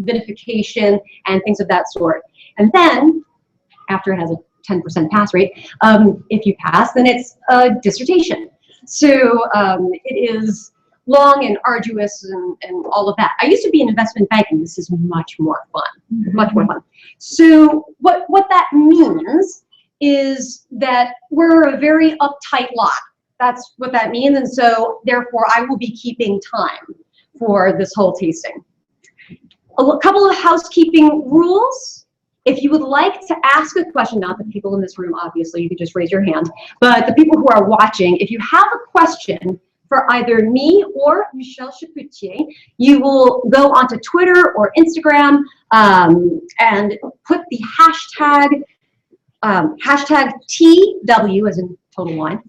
vinification and things of that sort. And then, after it has a 10% pass rate, if you pass, then it's a dissertation. So it is long and arduous and all of that. I used to be in investment banking. This is much more fun, much more fun. So what that means is that we're a very uptight lot. That's what that means. And so therefore I will be keeping time for this whole tasting. A couple of housekeeping rules. If you would like to ask a question, not the people in this room, obviously, you can just raise your hand, but the people who are watching, if you have a question for either me or Michel Chapoutier, you will go onto Twitter or Instagram and put the hashtag TW, as in total wine,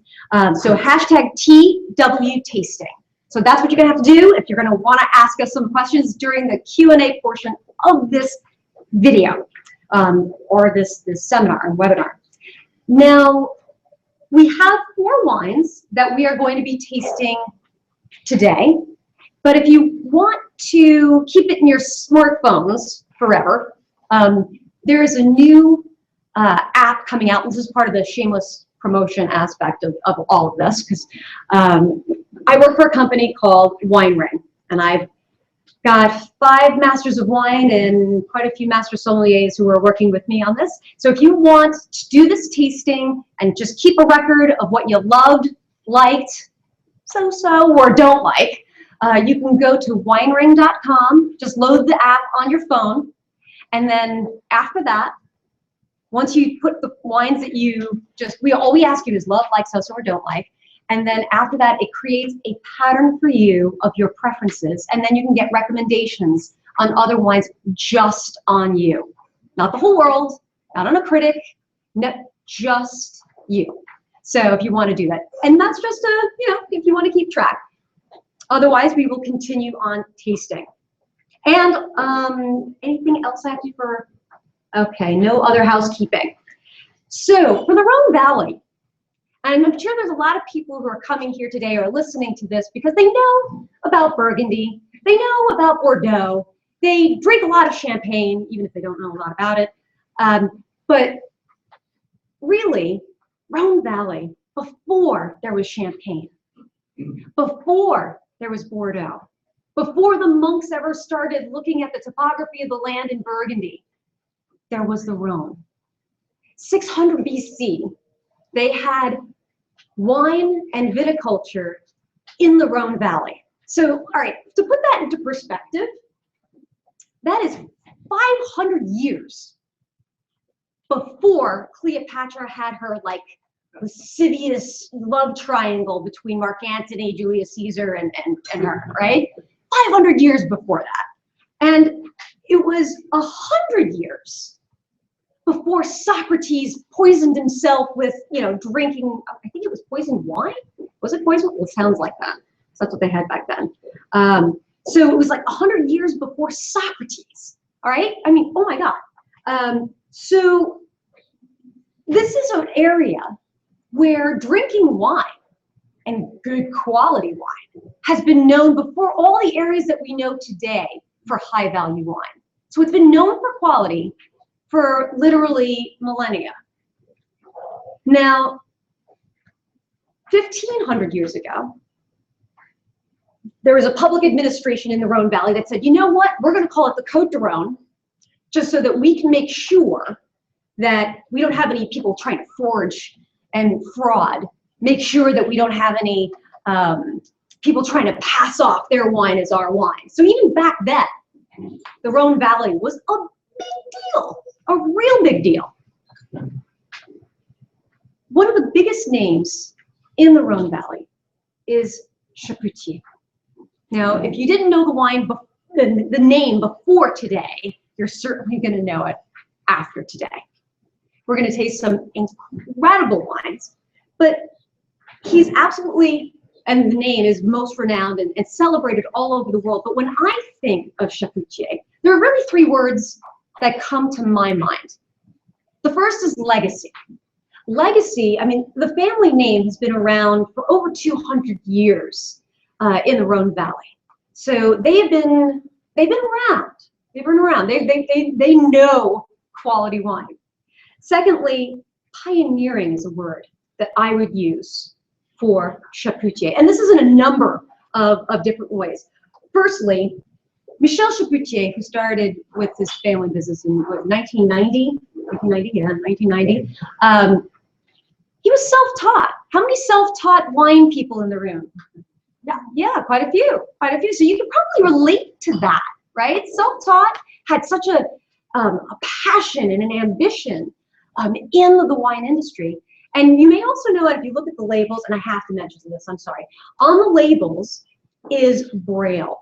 so hashtag TW tasting. So that's what you're gonna have to do if you're gonna wanna ask us some questions during the Q&A portion of this video. Or this seminar and webinar. Now, we have 4 wines that we are going to be tasting today, but if you want to keep it in your smartphones forever, there is a new app coming out. This is part of the shameless promotion aspect of all of this, because I work for a company called Wine Ring, and I've got 5 masters of wine and quite a few master sommeliers who are working with me on this. So if you want to do this tasting and just keep a record of what you loved, liked, so-so, or don't like, you can go to winering.com, just load the app on your phone, and then after that, once you put the wines that all we ask you is love, like, so-so, or don't like, and then after that, it creates a pattern for you of your preferences. And then you can get recommendations on other wines just on you. Not the whole world, not on a critic, just you. So if you want to do that. And that's just if you want to keep track. Otherwise, we will continue on tasting. And anything else I have to do for? Okay, no other housekeeping. So for the Rhone Valley, and I'm sure there's a lot of people who are coming here today or listening to this because they know about Burgundy, they know about Bordeaux, they drink a lot of champagne, even if they don't know a lot about it. But really, Rhone Valley, before there was champagne, before there was Bordeaux, before the monks ever started looking at the topography of the land in Burgundy, there was the Rhone. 600 BC, they had wine and viticulture in the Rhone Valley. So, all right, to put that into perspective, that is 500 years before Cleopatra had her lascivious love triangle between Mark Antony, Julius Caesar, and her, right? 500 years before that. And it was 100 years before Socrates poisoned himself with, drinking, I think it was poisoned wine? Was it poison? It sounds like that. So that's what they had back then. So it was like 100 years before Socrates, all right? I mean, oh my God. So this is an area where drinking wine and good quality wine has been known before all the areas that we know today for high value wine. So it's been known for quality for literally millennia. Now, 1,500 years ago, there was a public administration in the Rhone Valley that said, you know what, we're going to call it the Côte du Rhône, just so that we can make sure that we don't have any people trying to forge and fraud, make sure that we don't have any people trying to pass off their wine as our wine. So even back then, the Rhone Valley was a big deal. A real big deal. One of the biggest names in the Rhone Valley is Chapoutier. Now, if you didn't know the wine, the name before today, you're certainly going to know it after today. We're going to taste some incredible wines, but he's absolutely, and the name is most renowned and celebrated all over the world. But when I think of Chapoutier, there are really 3 words that come to my mind. The first is legacy. Legacy, I mean, the family name has been around for over 200 years in the Rhone Valley. So they've been around. They've been around. They know quality wine. Secondly, pioneering is a word that I would use for Chapoutier. And this is in a number of different ways. Firstly, Michel Chapoutier, who started with his family business in 1990, he was self-taught. How many self-taught wine people in the room? Yeah, quite a few. So you can probably relate to that, right? Self-taught, had such a passion and an ambition in the wine industry. And you may also know that if you look at the labels, and I have to mention this, I'm sorry, on the labels is Braille.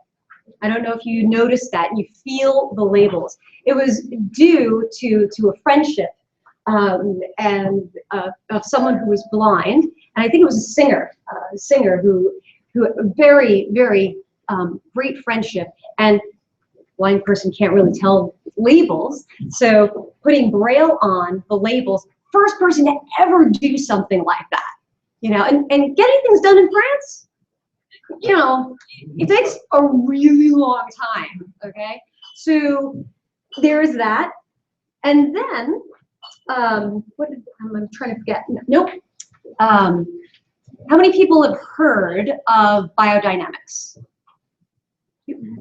I don't know if you noticed that, you feel the labels. It was due to a friendship and of someone who was blind, and I think it was a singer who very, very great friendship, and blind person can't really tell labels, so putting Braille on the labels, first person to ever do something like that, you know, and getting things done in France, you know, it takes a really long time, okay? So there's that, and then, I'm trying to forget, nope. How many people have heard of biodynamics?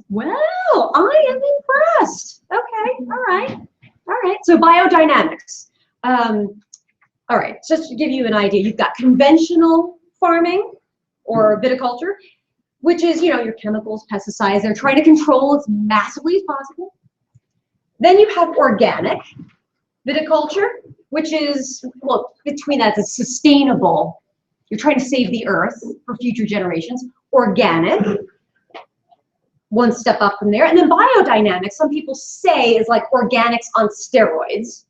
Well, I am impressed. Okay, all right. So biodynamics. All right, just to give you an idea, you've got conventional farming or viticulture, which is, you know, your chemicals, pesticides, they're trying to control as massively as possible. Then you have organic viticulture, which is, well, between that, it's sustainable. You're trying to save the earth for future generations. Organic, one step up from there. And then biodynamics, some people say, is like organics on steroids.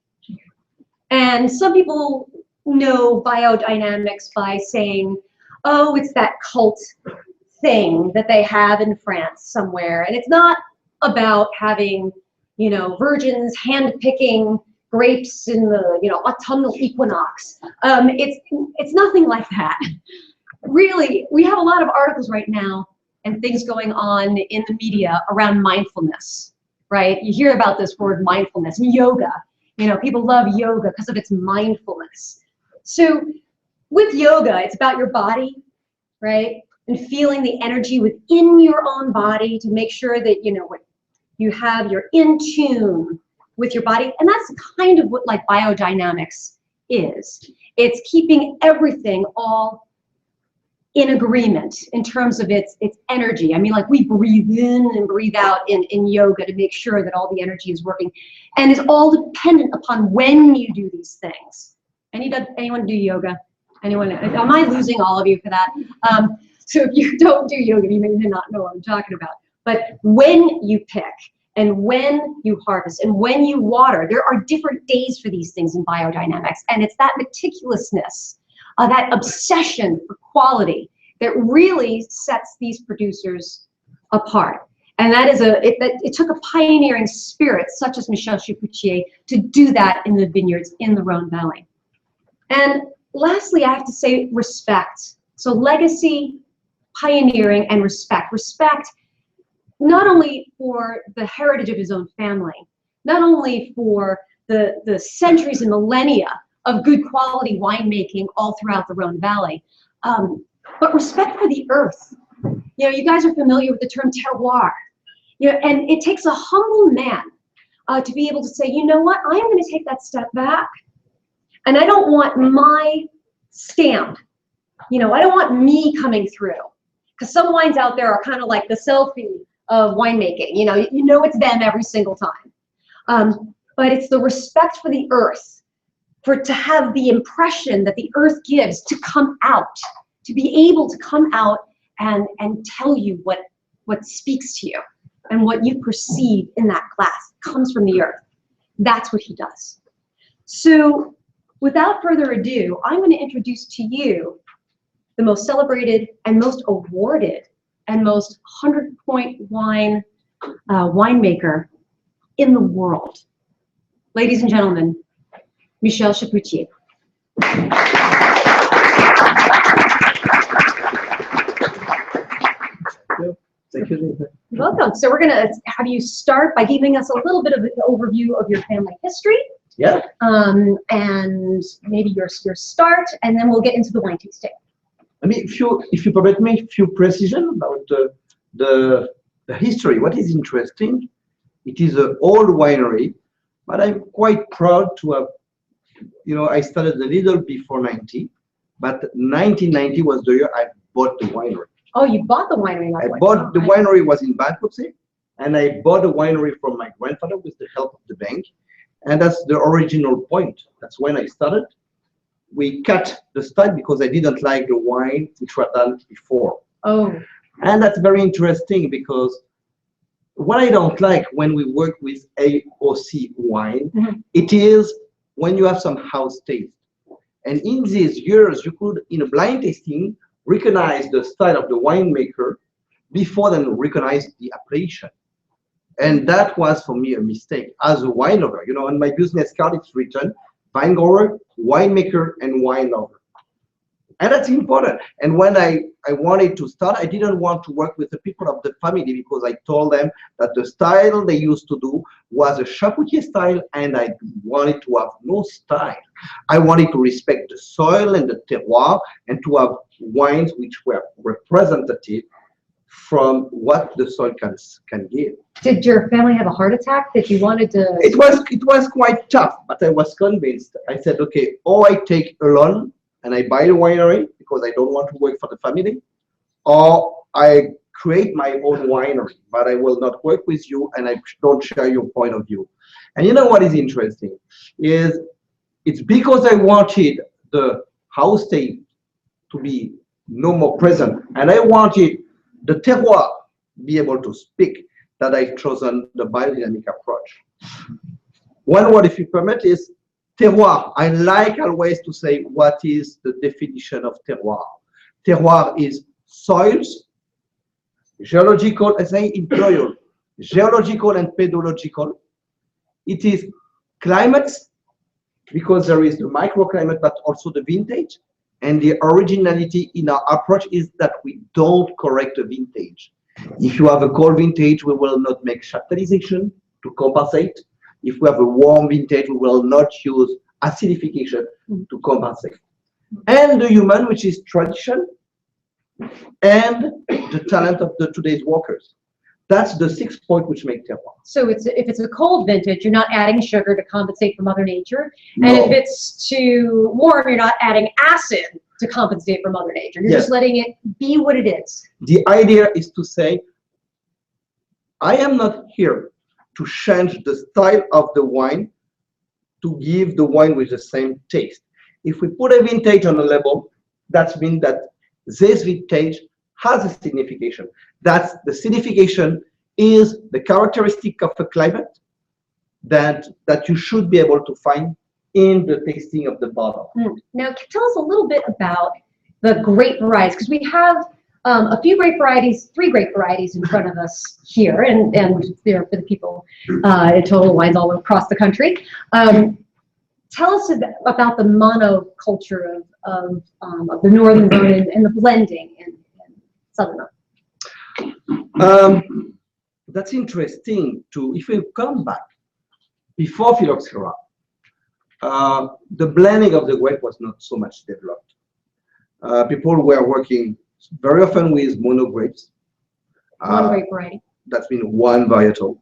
And some people know biodynamics by saying, oh, it's that cult thing that they have in France somewhere. And it's not about having, you know, virgins hand-picking grapes in the, you know, autumnal equinox. It's nothing like that. Really, we have a lot of articles right now and things going on in the media around mindfulness, right? You hear about this word mindfulness, yoga. You know, people love yoga because of its mindfulness. So with yoga, it's about your body, right? And feeling the energy within your own body to make sure that, you know, what you have, you're in tune with your body. And that's kind of what like biodynamics is. It's keeping everything all in agreement in terms of its energy. I mean, like we breathe in and breathe out in yoga to make sure that all the energy is working, and it's all dependent upon when you do these things. Anyone do yoga? Anyone? Am I losing all of you for that? So if you don't do yoga, you may not know what I'm talking about. But when you pick and when you harvest and when you water, there are different days for these things in biodynamics, and it's that meticulousness, that obsession for quality that really sets these producers apart. And that is it took a pioneering spirit such as Michel Chapoutier to do that in the vineyards in the Rhone Valley. And lastly, I have to say respect. So legacy, pioneering, and respect. Respect not only for the heritage of his own family, not only for the centuries and millennia of good quality winemaking all throughout the Rhone Valley, but respect for the earth. You know, you guys are familiar with the term terroir. You know, and it takes a humble man to be able to say, you know what, I'm going to take that step back, and I don't want my stamp. You know, I don't want me coming through, because some wines out there are kind of like the selfie of winemaking. You know it's them every single time. But it's the respect for the earth, to have the impression that the earth gives to come out, to be able to come out and tell you what speaks to you and what you perceive in that glass comes from the earth. That's what he does. So without further ado, I'm going to introduce to you the most celebrated and most awarded and most 100-point winemaker in the world. Ladies and gentlemen, Michel Chapoutier. Thank you. Welcome. So we're going to have you start by giving us a little bit of an overview of your family history. Yeah. And maybe your start, and then we'll get into the wine tasting. I mean, if you permit me, a few precision about the history. What is interesting, it is an old winery, but I'm quite proud to have, I started a little before 90, but 1990 was the year I bought the winery. Oh, you bought the winery? The winery was in bankruptcy, and I bought the winery from my grandfather with the help of the bank, and that's the original point. That's when I started. We cut the style because I didn't like the wine which were done before. Oh. And that's very interesting because what I don't like when we work with AOC wine, it is when you have some house taste. And in these years, you could, in a blind tasting, recognize the style of the winemaker before then recognize the appellation. And that was for me a mistake as a wine lover. On my business card, it's written wine grower, winemaker, and wine lover. And that's important. And when I wanted to start, I didn't want to work with the people of the family because I told them that the style they used to do was a Chapoutier style, and I wanted to have no style. I wanted to respect the soil and the terroir and to have wines which were representative from what the soil can give. Did your family have a heart attack that you wanted to? It was quite tough, but I was convinced. I said, okay, or I take a loan and I buy the winery because I don't want to work for the family, or I create my own winery, but I will not work with you and I don't share your point of view. And you know what is interesting is it's because I wanted the house state to be no more present, and I wanted the terroir be able to speak, that I've chosen the biodynamic approach. One word, if you permit, is terroir. I like always to say what is the definition of terroir. Terroir is soils, geological, I say in plural, geological and pedological. It is climates, because there is the microclimate, but also the vintage. And the originality in our approach is that we don't correct the vintage. If you have a cold vintage, we will not make chaptalization to compensate. If we have a warm vintage, we will not use acidification to compensate. And the human, which is tradition, and the talent of the today's workers. That's the 6 point which make terroir. So if it's a cold vintage, you're not adding sugar to compensate for Mother Nature. No. And if it's too warm, you're not adding acid to compensate for Mother Nature. You're just letting it be what it is. The idea is to say, I am not here to change the style of the wine to give the wine with the same taste. If we put a vintage on a label, that means that this vintage has a signification. That's the signification is the characteristic of a climate that you should be able to find in the tasting of the bottle. Now, tell us a little bit about the grape varieties, because we have a few grape varieties, 3 grape varieties in front of us here, and they're for the people at Total Wines all across the country. Tell us about the monoculture of the Northern Rhone and the blending in Southern Rhone. That's interesting too. If we come back before phylloxera, the blending of the grape was not so much developed. People were working very often with mono grapes. One grape variety. That's been one varietal.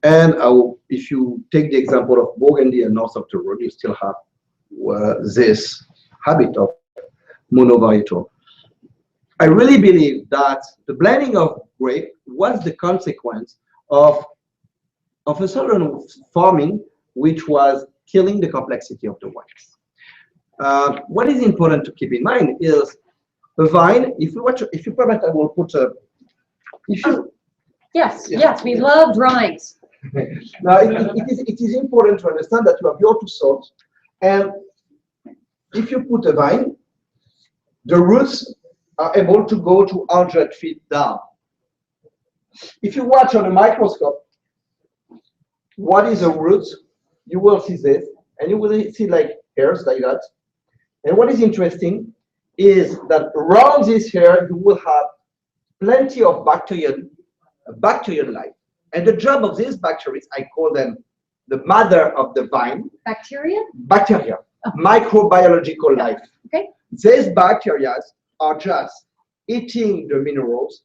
And if you take the example of Burgundy and north of the Rhone, you still have this habit of monovarietal. I really believe that the blending of grape was the consequence of a certain farming which was killing the complexity of the wines. What is important to keep in mind is a vine. If you permit, I will put a. Yes, we love drawings. Now, it is important to understand that you have your 2 soils, and if you put a vine, the roots are able to go to 100 feet down. If you watch on a microscope, what is a root, you will see this, and you will see like hairs like that. And what is interesting is that around this hair, you will have plenty of bacteria bacterial life. And the job of these bacteria, I call them the mother of the vine. Bacteria? Bacteria, microbiological life. Okay. These bacteria are just eating the minerals,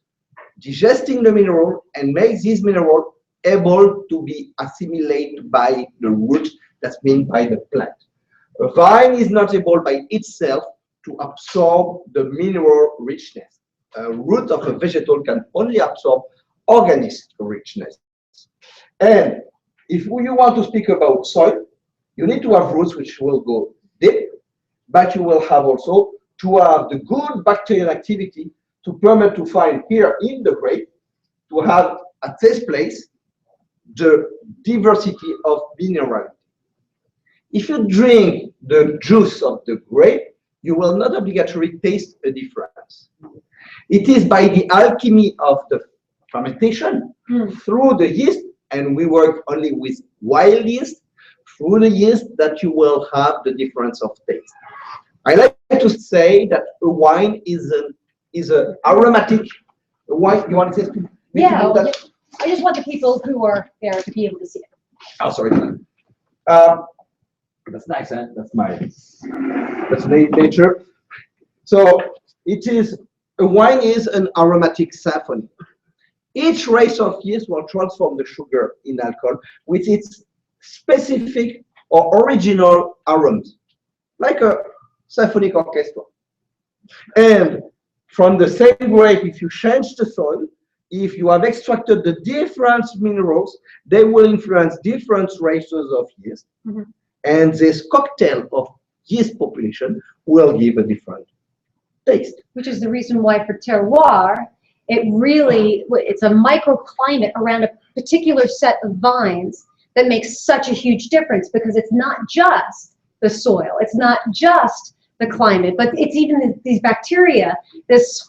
digesting the mineral, and make these minerals able to be assimilated by the root, that's meant by the plant. A vine is not able by itself to absorb the mineral richness. A root of a vegetable can only absorb organic richness. And if you want to speak about soil, you need to have roots which will go deep, but you will have also to have the good bacterial activity to permit to find here in the grape, to have at this place the diversity of minerality. If you drink the juice of the grape, you will not obligatory taste a difference. It is by the alchemy of the fermentation through the yeast, and we work only with wild yeast, through the yeast that you will have the difference of taste. I like to say that a wine is an aromatic wine. You want to say? Yeah, well, I just want the people who are there to be able to see it. Oh, sorry. That's nice, huh? That's nature. So it is, a wine is an aromatic symphony. Each race of yeast will transform the sugar in alcohol with its specific or original aromas, like a symphonic orchestra. And from the same grape, if you change the soil, if you have extracted the different minerals, they will influence different races of yeast. And this cocktail of yeast population will give a different taste. Which is the reason why for terroir, it's a microclimate around a particular set of vines that makes such a huge difference, because it's not just the soil, it's not just the climate, but it's even these bacteria, this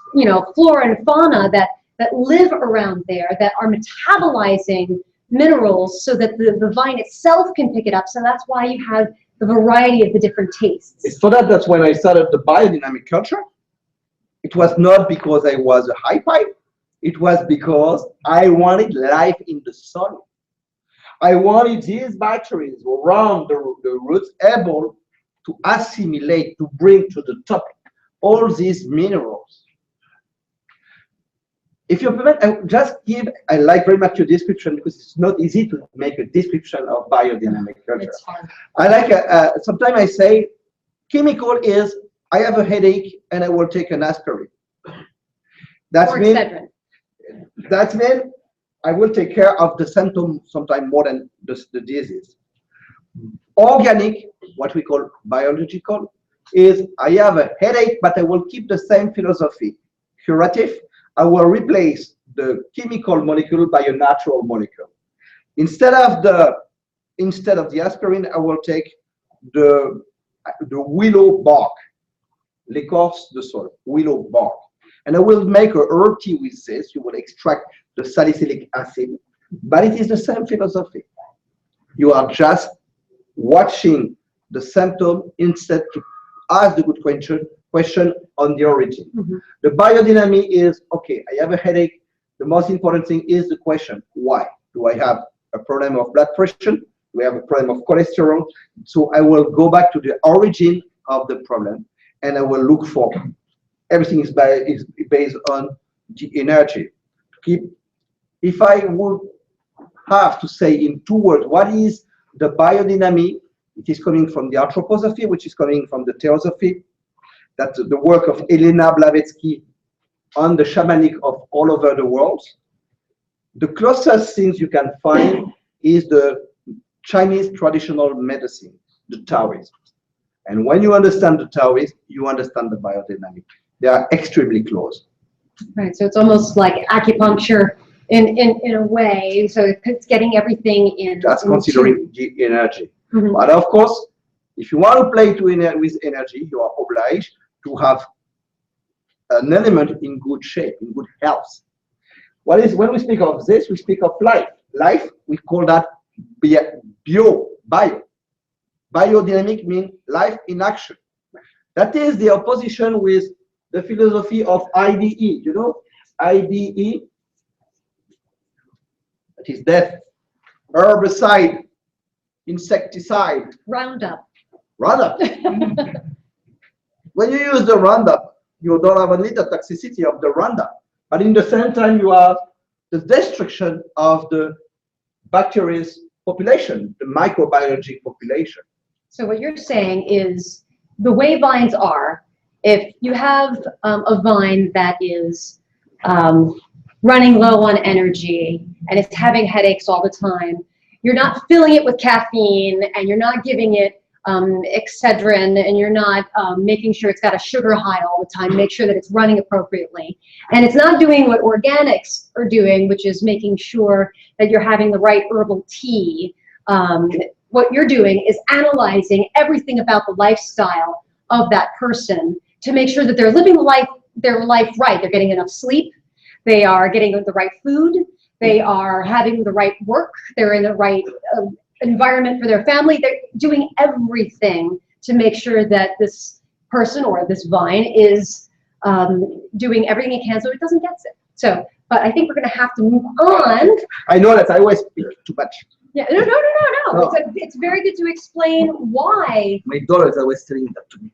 flora and fauna that live around there, that are metabolizing minerals so that the vine itself can pick it up. So that's why you have the variety of the different tastes. It's for that's when I started the biodynamic culture. It was not because I was a high pipe. It was because I wanted life in the soil. I wanted these bacteria around the roots able to assimilate, to bring to the top all these minerals. If you permit, I like very much your description, because it's not easy to make a description of biodynamic culture. It's hard. I like, sometimes I say, chemical is, I have a headache and I will take an aspirin. That means I will take care of the symptom sometimes more than the disease. Organic, what we call biological, is I have a headache, but I will keep the same philosophy. Curative, I will replace the chemical molecule by a natural molecule. Instead of the aspirin, I will take the willow bark, l'écorce de sol, willow bark. And I will make a herb tea with this. You will extract the salicylic acid, but it is the same philosophy. You are just watching the symptom instead to ask the good question on the origin. The biodynamic is, okay, I have a headache. The most important thing is the question, why? Do I have a problem of blood pressure? Do I have a problem of cholesterol? So I will go back to the origin of the problem, and I will look for, everything is based on the energy. If I would have to say in 2 words, what is the biodynamic? It is coming from the anthroposophy, which is coming from the theosophy. That's the work of Elena Blavatsky on the shamanic of all over the world. The closest things you can find is the Chinese traditional medicine, the Taoism. And when you understand the Taoism, you understand the biodynamic. They are extremely close. Right, so it's almost like acupuncture in a way. So it's getting everything in. That's considering the energy. But of course, if you want to play with energy, you are obliged to have an element in good shape, in good health. When we speak of this, we speak of life. Life, we call that bio. Biodynamic means life in action. That is the opposition with the philosophy of IDE. You know, IDE, that is death, herbicide, insecticide, Roundup. Roundup. When you use the Roundup, you don't have only the toxicity of the Roundup, but in the same time you have the destruction of the bacteria's population, the microbiology population. So what you're saying is the way vines are, if you have a vine that is running low on energy and it's having headaches all the time, you're not filling it with caffeine and you're not giving it Excedrin and you're not making sure it's got a sugar high all the time, make sure that it's running appropriately. And it's not doing what organics are doing, which is making sure that you're having the right herbal tea. What you're doing is analyzing everything about the lifestyle of that person to make sure that they're living their life right. They're getting enough sleep, they are getting the right food, they are having the right work, they're in the right environment for their family. They're doing everything to make sure that this person or this vine is doing everything it can so it doesn't get sick. So, but I think we're going to have to move on. I know that I always speak too much. Yeah, no. It's very good to explain why. My daughter is always telling that to me.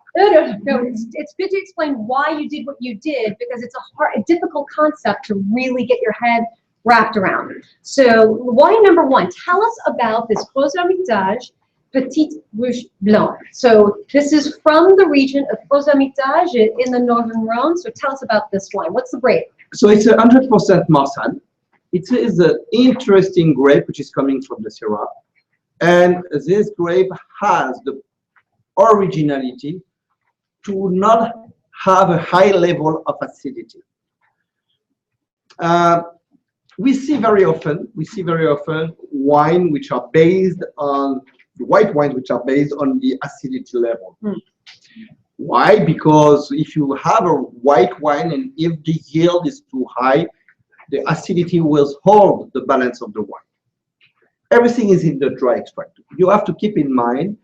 No. It's good to explain why you did what you did, because it's a difficult concept to really get your head wrapped around. So why number one, tell us about this Crozes-Hermitage Petite Ruche Blanc. So this is from the region of Crozes-Hermitage in the northern Rhone. So tell us about this wine. What's the grape? So it's 100% Marsanne. It is an interesting grape which is coming from the Syrah. And this grape has the originality to not have a high level of acidity. We see very often wine which are based on white wines which are based on the acidity level. Why? Because if you have a white wine and if the yield is too high, the acidity will hold the balance of the wine. Everything is in the dry extract. You have to keep in mind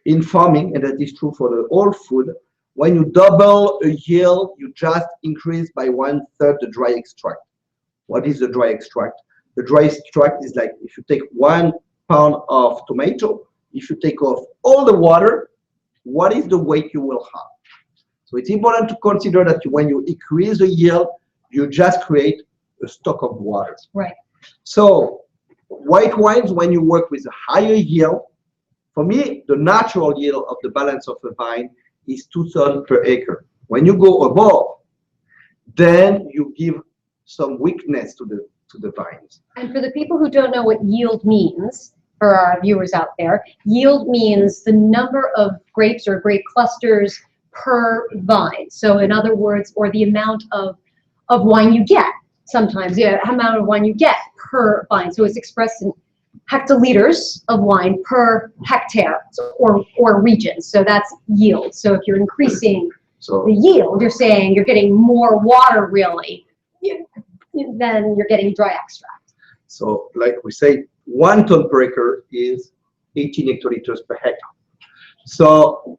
in farming, and that is true for the whole food, when you double a yield, you just increase by 1/3 the dry extract. What is the dry extract? The dry extract is like if you take 1 pound of tomato, if you take off all the water, what is the weight you will have? So it's important to consider that when you increase the yield, you just create a stock of water. Right. So white wines, when you work with a higher yield, for me, the natural yield of the balance of a vine is 2 tons per acre. When you go above, then you give some weakness to the vines. And for the people who don't know what yield means, for our viewers out there, yield means the number of grapes or grape clusters per vine. So in other words, or the amount of wine you get. Sometimes, yeah, amount of wine you get per vine. So it's expressed in hectoliters of wine per hectare, so, or region. So that's yield. So if you're increasing the yield, you're saying you're getting more water, really, then you're getting dry extract. So like we say, 1 ton per acre is 18 hectoliters per hectare. So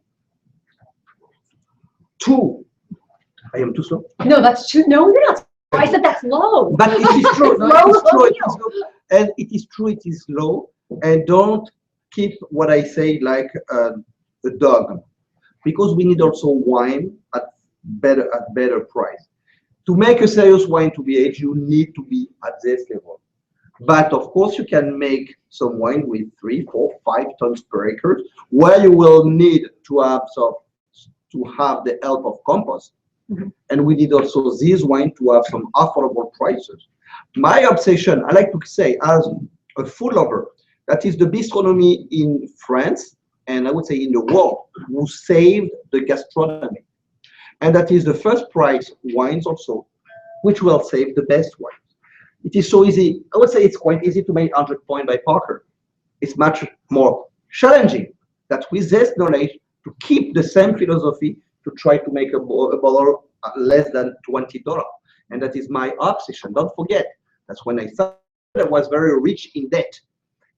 I am too slow? No, that's too, no, you're not. I said that's low. But it is true. No, Low, it is true. low It is low. And it is true. It is low. And don't keep what I say like a dog, because we need also wine at better price. To make a serious wine to be aged, you need to be at this level. But of course, you can make some wine with 3, 4, 5 tons per acre, where you will need to have the help of compost. Mm-hmm. And we need also this wine to have some affordable prices. My obsession, I like to say, as a food lover, that is the bistronomy in France, and I would say in the world, who saved the gastronomy. And that is the first price wines also, which will save the best wines. It is so easy. I would say it's quite easy to make 100 points by Parker. It's much more challenging that with this knowledge to keep the same philosophy to try to make a bottle less than $20. And that is my obsession. Don't forget, that's when I started, I was very rich in debt.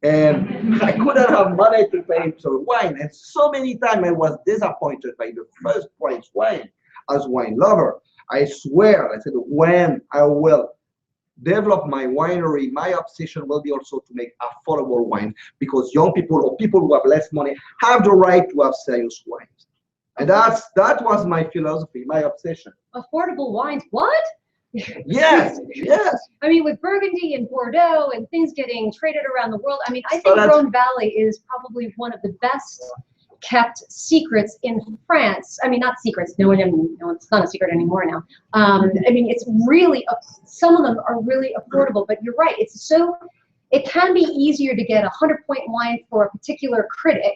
And I couldn't have money to pay for wine. And so many times I was disappointed by the first price wine as wine lover. I swear, I said, when I will develop my winery, my obsession will be also to make affordable wine, because young people or people who have less money have the right to have serious wines. And that was my philosophy, my obsession. Affordable wines, what? Yes, yes. I mean, with Burgundy and Bordeaux and things getting traded around the world, I mean, I So think that's- Rhone Valley is probably one of the best kept secrets in France. I mean, not secrets. No, it's not a secret anymore now. I mean, it's really, some of them are really affordable, but you're right. It can be easier to get a 100-point wine for a particular critic,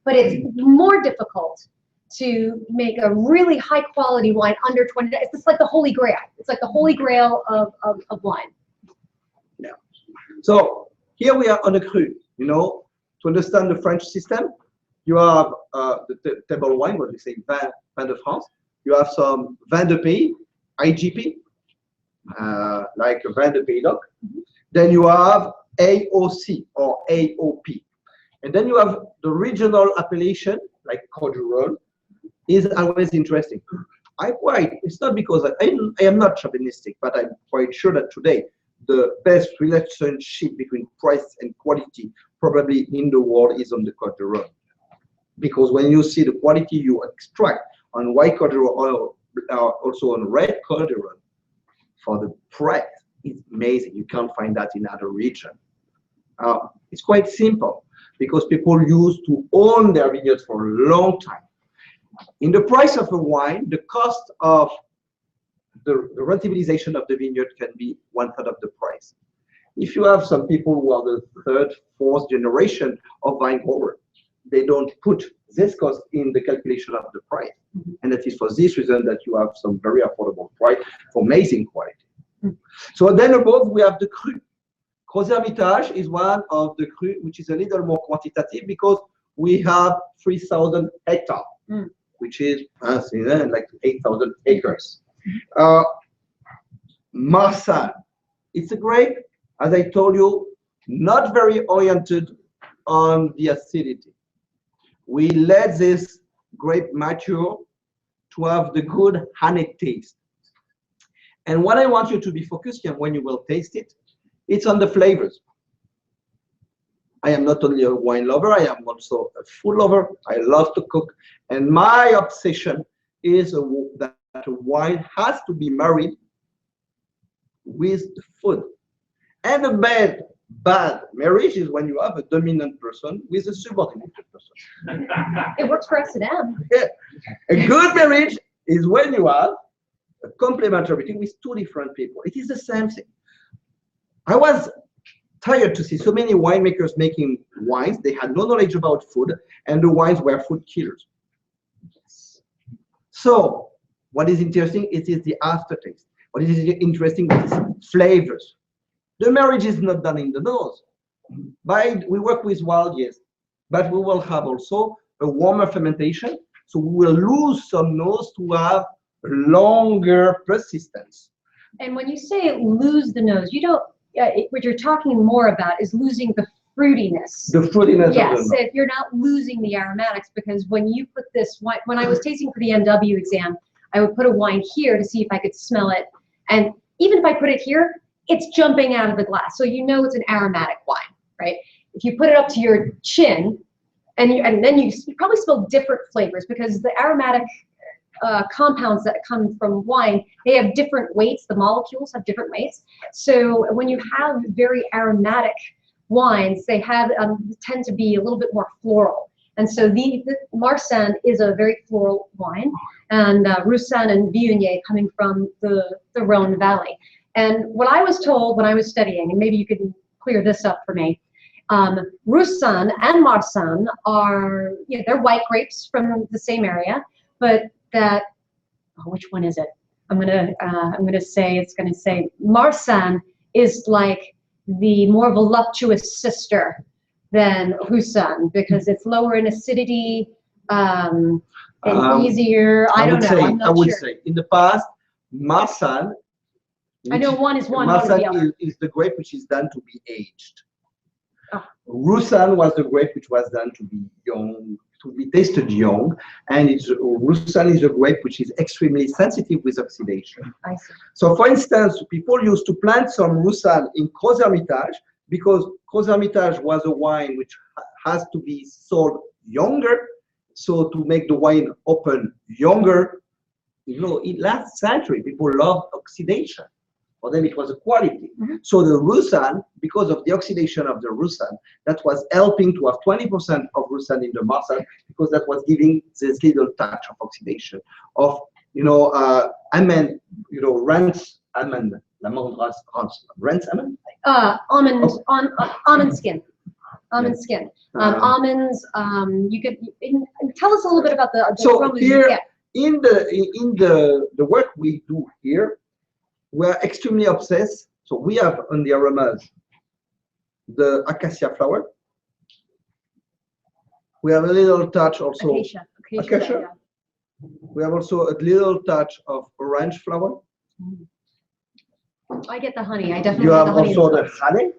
but it's more difficult to make a really high quality wine under 20. It's just like the holy grail. It's like the holy grail of wine. Yeah. So here we are on a cru. You know, to understand the French system, you have the table wine, what we say, vin de France. You have some vin de pays, IGP, like vin de pays d'Oc. Then you have AOC or AOP. And then you have the regional appellation, like Côte du Rhône, is always interesting. It's not because I am not chauvinistic, but I'm quite sure that today the best relationship between price and quality probably in the world is on the Côte du Rhône. Because when you see the quality you extract on white Côte du Rhône or also on red Côte du Rhône, for the price, it's amazing. You can't find that in other region. It's quite simple because people used to own their vineyards for a long time. In the price of a wine, the cost of the rentabilization of the vineyard can be 1/3 of the price. If you have some people who are the 3rd, 4th generation of wine grower, they don't put this cost in the calculation of the price. And that is for this reason that you have some very affordable price for amazing quality. So then above we have the cru. Crozes-Hermitage is one of the cru which is a little more quantitative because we have 3,000 hectares. Which is like 8,000 acres. Marsanne, it's a grape, as I told you, not very oriented on the acidity. We let this grape mature to have the good honey taste. And what I want you to be focused on when you will taste it, it's on the flavors. I am not only a wine lover, I am also a food lover. I love to cook. And my obsession is that a wine has to be married with the food. And a bad marriage is when you have a dominant person with a subordinated person. It works for S&M. Yeah. A good marriage is when you have a complementarity with two different people. It is the same thing. I was tired to see so many winemakers making wines. They had no knowledge about food, and the wines were food killers. So what is interesting, it is the aftertaste. What is interesting is flavors. The marriage is not done in the nose. We work with wild yeast, but we will have also a warmer fermentation, so we will lose some nose to have longer persistence. And when you say lose the nose, you don't. What you're talking more about is losing the fruitiness. The fruitiness. Yes, of the nose. if you're not losing the aromatics, because when you put this wine, when I was tasting for the NW exam, I would put a wine here to see if I could smell it, and even if I put it here, it's jumping out of the glass, so you know it's an aromatic wine, right? If you put it up to your chin, and then you probably smell different flavors because the aromatic compounds that come from wine, they have different weights. The molecules have different weights. So when you have very aromatic wines, they have tend to be a little bit more floral. And so the Marsanne is a very floral wine, and Roussanne and Viognier coming from the Rhone Valley. And what I was told when I was studying, and maybe you could clear this up for me, Roussanne and Marsanne are, they're white grapes from the same area, but that, which one is it? I'm gonna say Marsanne is like the more voluptuous sister than Roussanne because it's lower in acidity and easier. I would say in the past, Marsanne. I know one is one. Marsanne is the grape which is done to be aged. Roussanne was the grape which was done to be young, to be tasted young, and Roussanne is a grape which is extremely sensitive with oxidation. I see. So, for instance, people used to plant some Roussanne in Gros Hermitage because Gros Hermitage was a wine which has to be sold younger. So, to make the wine open younger, you know, in last century, people loved oxidation. For them, it was a quality. So the Roussanne, because of the oxidation of the Roussanne, that was helping to have 20% of Roussanne in the Marsanne, because that was giving this little touch of oxidation, of, you know, almond, you know, ranch almond, ranch almond? Almond skin. Almond skin. Almonds, you could tell us a little bit about the so aromas. here, in the work we do here, we're extremely obsessed. So we have on the aromas the acacia flower. We have a little touch also acacia. Yeah. We have also a little touch of orange flower. I get the honey. I definitely You get have the honey. also the honey.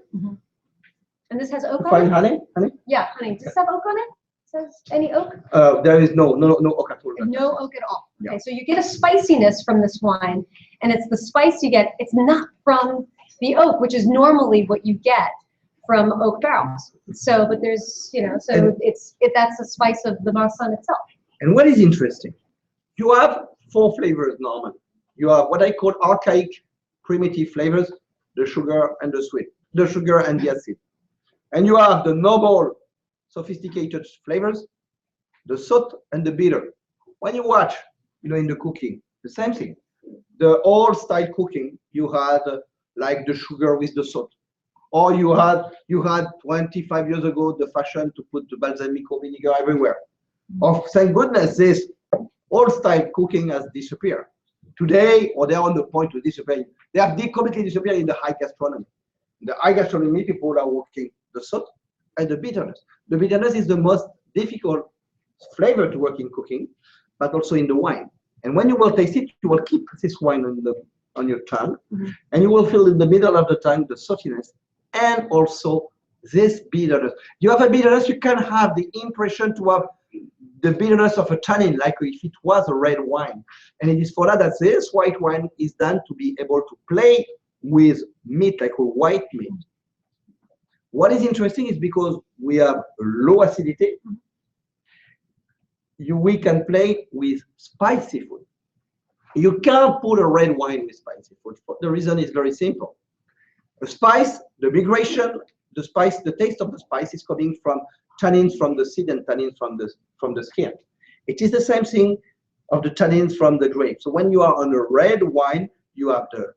And this has oak on Fine it? honey? Yeah, honey. Does this have oak on it? Says any oak? There is no oak at all. No oak at all. Yeah. Okay, so you get a spiciness from this wine, and it's the spice you get. It's not from the oak, which is normally what you get from oak barrels. So, but there's, you know, so that's the spice of the Marsanne itself. And what is interesting, you have 4 flavors normally. You have what I call archaic primitive flavors, the sugar and the sweet, the sugar and the acid. And you have the noble sophisticated flavors, the salt and the bitter. When you watch, you know, in the cooking, the same thing. The old style cooking, you had like the sugar with the salt. Or you had 25 years ago the fashion to put the balsamico vinegar everywhere. Oh, thank goodness this old style cooking has disappeared. Today, or they're on the point to disappear. They have completely disappeared in the high gastronomy. In the high gastronomy, people are working the salt and the bitterness. The bitterness is the most difficult flavor to work in cooking, but also in the wine. And when you will taste it, you will keep this wine on your tongue, and you will feel in the middle of the tongue the saltiness and also this bitterness. You have a bitterness, you can have the impression to have the bitterness of a tannin, like if it was a red wine. And it is for that this white wine is done to be able to play with meat, like a white meat. What is interesting is because we have low acidity, we can play with spicy food. You can't put a red wine with spicy food. The reason is very simple. The spice, the migration, the spice, the taste of the spice is coming from tannins from the seed and tannins from the skin. It is the same thing of the tannins from the grape. So when you are on a red wine, you have the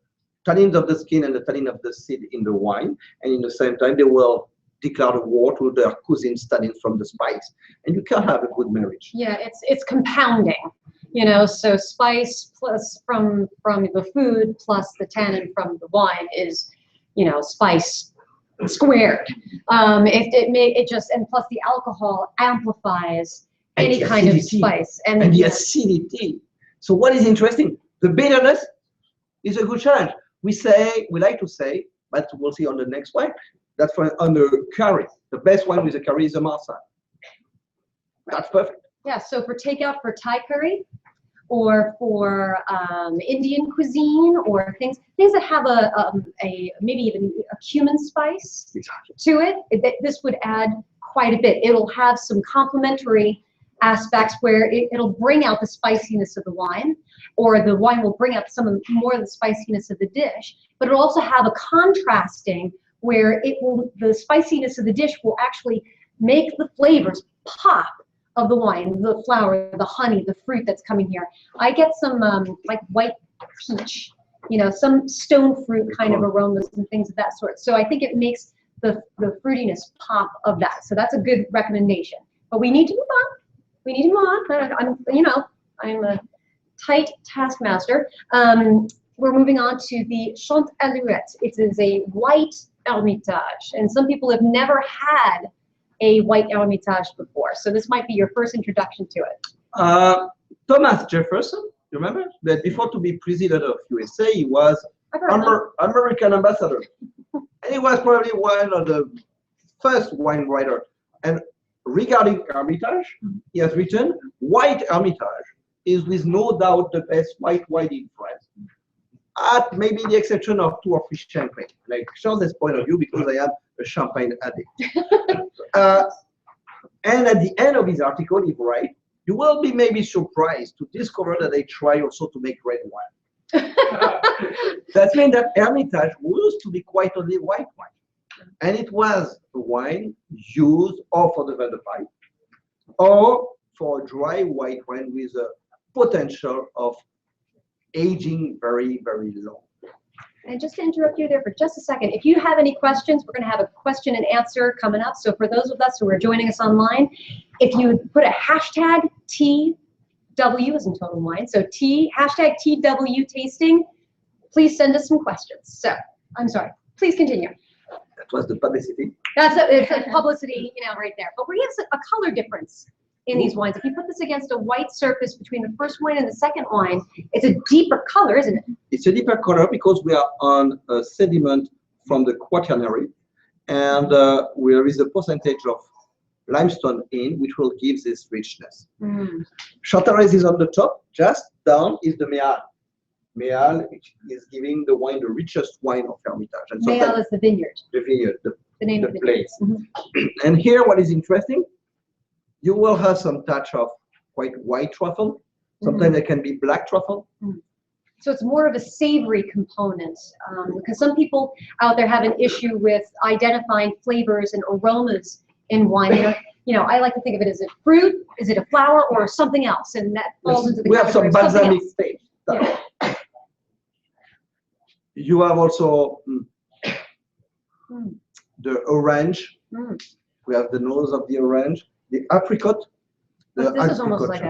tannins of the skin and the tannin of the seed in the wine, and in the same time they will declare the war to their cousins tannins from the spice, and you can't have a good marriage. Yeah, it's compounding, you know. So spice plus from the food plus the tannin from the wine is, you know, spice squared. It just, and plus the alcohol amplifies any kind of spice and the acidity. So what is interesting, the bitterness is a good challenge. We like to say, but we'll see on the next one, that on the curry, the best one with the curry is the Marsanne. That's perfect. Yeah, so for takeout for Thai curry, or for Indian cuisine, or things that have maybe even a cumin spice to it, this would add quite a bit. It'll have some complementary aspects where it'll bring out the spiciness of the wine, or the wine will bring out more of the spiciness of the dish, but it'll also have a contrasting where the spiciness of the dish will actually make the flavors pop of the wine, the flower, the honey, the fruit that's coming here. I get some like white peach, you know, some stone fruit kind of aromas and things of that sort. So I think it makes the fruitiness pop of that. So that's a good recommendation. But we need to move on. We need to move on. I'm a tight taskmaster. We're moving on to the Chante Alouette. It is a white Hermitage, and some people have never had a white Hermitage before, so this might be your first introduction to it. Thomas Jefferson, you remember that before to be president of USA, he was American ambassador, and he was probably one of the first wine writer. And regarding Hermitage, he has written, white Hermitage is with no doubt the best white wine in France, at maybe the exception of 2 or 3 champagne. Like share this point of view because I am a champagne addict. And at the end of his article, he writes, you will be maybe surprised to discover that they try also to make red wine. That means that Hermitage used to be quite only white wine. And it was a wine used or for the Vendée or for a dry white wine with a potential of aging very, very long. And just to interrupt you there for just a second, if you have any questions, we're going to have a question and answer coming up. So for those of us who are joining us online, if you put a hashtag TW as in total wine, so hashtag TW tasting, please send us some questions. So I'm sorry, please continue. That was the publicity. It's like publicity, right there. But we have a color difference in these wines. If you put this against a white surface between the first wine and the second wine, it's a deeper color, isn't it? It's a deeper color because we are on a sediment from the Quaternary, and there is a percentage of limestone in, which will give this richness. Chantarez is on the top, just down is the Méal. Méal is giving the wine the richest wine of Hermitage. And Méal is the vineyard. The vineyard, the name of the place. vineyard. And here, what is interesting, you will have some touch of quite white truffle. Sometimes it can be black truffle. So it's more of a savory component, because some people out there have an issue with identifying flavors and aromas in wine. I like to think of it as a fruit, is it a flower, or something else, and that falls into the we have some category of something balsamic else. taste. You have also the orange. We have the nose of the orange, the apricot. But this is almost like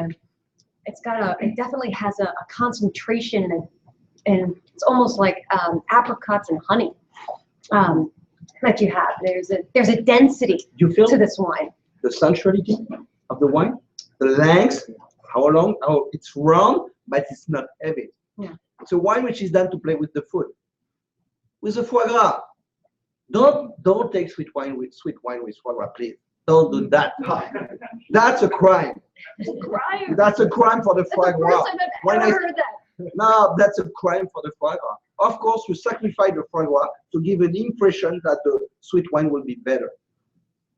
it definitely has a concentration and it's almost like apricots and honey that you have. There's a density You feel to this wine. the sensuality of the wine, the length, how it's round, but it's not heavy. Yeah. It's a wine which is done to play with the food, with the foie gras. Don't take sweet wine with foie gras, please. Don't do that. That's a crime. That's a crime for the foie gras. I've ever heard that. No, that's a crime for the foie gras. Of course, we sacrifice the foie gras to give an impression that the sweet wine will be better.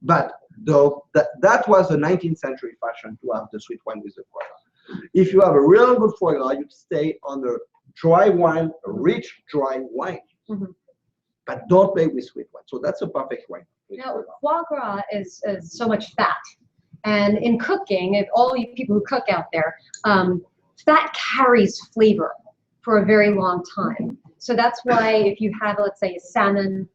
But that was the 19th century fashion to have the sweet wine with the foie gras. If you have a real good foie gras, you stay on the dry wine, a rich dry wine. But don't play with sweet wine. So that's a perfect wine. Now, foie gras is so much fat. And in cooking, if all you people who cook out there, fat carries flavor for a very long time. So that's why if you have, let's say, a salmon,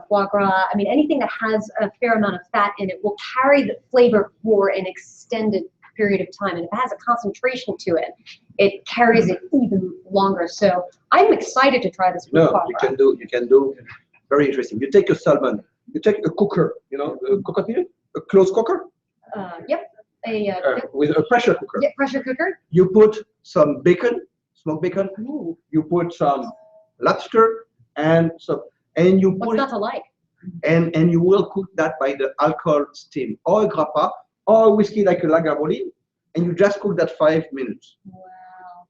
foie gras, anything that has a fair amount of fat in it will carry the flavor for an extended period of time. And if it has a concentration to it, it carries it even longer. So I'm excited to try this with foie gras. You can do very interesting. You take a salmon, you take a cooker, a closed cooker. Yep. With a pressure cooker. Yeah, pressure cooker. You put some bacon, smoked bacon. Ooh. You put some lobster and you put What's not to like? and you will cook that by the alcohol steam or a grappa or a whiskey like a Lagavulin, and you just cook that 5 minutes. Wow.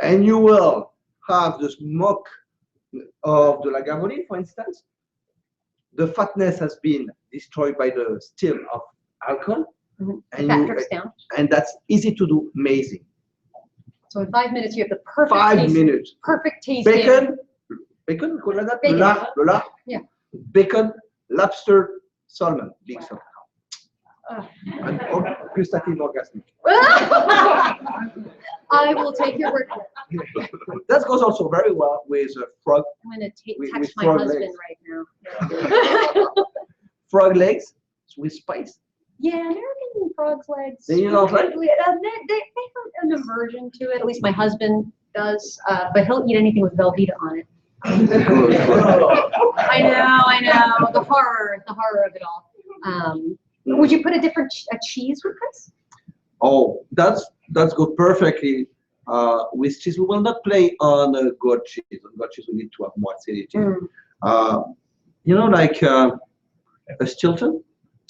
And you will have the smoke of the Lagavulin, for instance. The fatness has been destroyed by the steam of alcohol. And that's easy to do, amazing. So in 5 minutes, you have the perfect 5 minutes. Perfect tasting. Bacon, we call that? Bacon. Le lard. Yeah. Bacon, lobster, salmon, big salmon. And gustative orgasmic. I will take your word for it. That goes also very well with frog. I'm going to with text my frog husband legs. right now. Frog legs with spice. Yeah, American frog's legs. They don't like? They have an aversion to it. At least my husband does. But he'll eat anything with Velveeta on it. I know. The horror of it all. Would you put a different cheese with this? Oh, that's good perfectly with cheese. We will not play on goat cheese. On goat cheese, we need to have more acidity. Like a Stilton.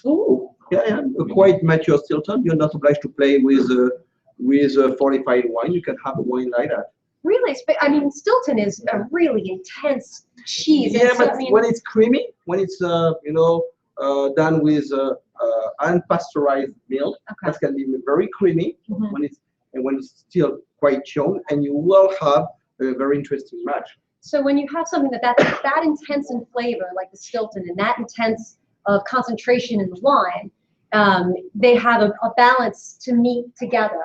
Ooh. Yeah. A quite mature Stilton. You're not obliged to play with a fortified wine. You can have a wine like that. Really? I mean, Stilton is a really intense cheese. Yeah, and so, but I mean, when it's creamy, when it's done with unpasteurized milk, okay. that can be very creamy. Mhm. When it's still quite young, and you will have a very interesting match. So when you have something that's that intense in flavor, like the Stilton, and that intense of concentration in the wine, they have a balance to meet together.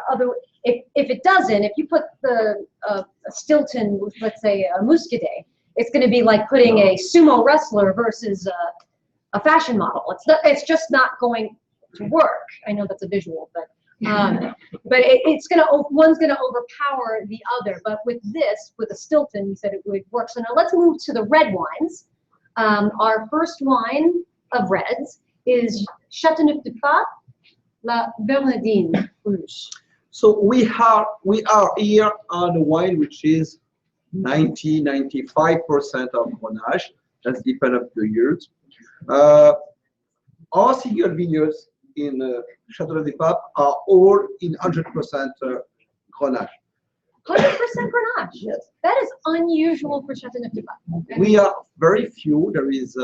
If it doesn't, if you put a Stilton with, let's say, a Muscadet, it's going to be like putting a sumo wrestler versus a fashion model. It's just not going to work. I know that's a visual, but it's gonna one's gonna overpower the other. But with a Stilton, you said it would work. So now let's move to the red wines. Our first wine of reds is Châteauneuf-du-Pape, La Bernardine Rouge. So we are here on a wine which is 95% of Grenache. That's depend of the years. Our single vineyards in Châteauneuf-du-Pape are all in 100% Grenache. 100% Grenache. Yes. That is unusual for Châteauneuf-du-Pape. We are very few. There is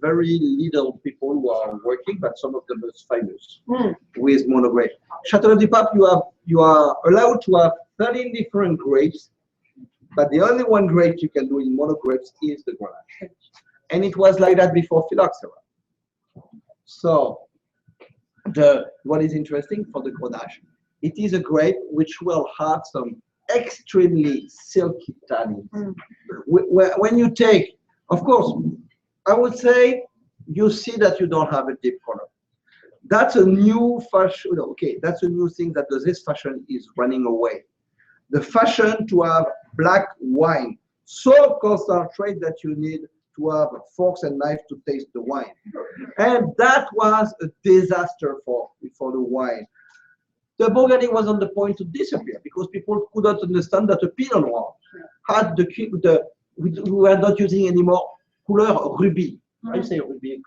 very little people who are working, but some of the most famous with monogrape. Châteauneuf-du-Pape, you are allowed to have 13 different grapes, but the only one grape you can do in monograpes is the Grenache. And it was like that before phylloxera. So what is interesting for the Grenache, it is a grape which will have some extremely silky tannins. When you take, of course, I would say you see that you don't have a deep color. That's a new fashion. Okay, that's a new thing that this fashion is running away. The fashion to have black wine so concentrated that you need to have forks and knives to taste the wine, and that was a disaster for the wine. The Burgundy was on the point to disappear because people could not understand that a Pinot Noir had we were not using anymore couleur ruby. I say ruby.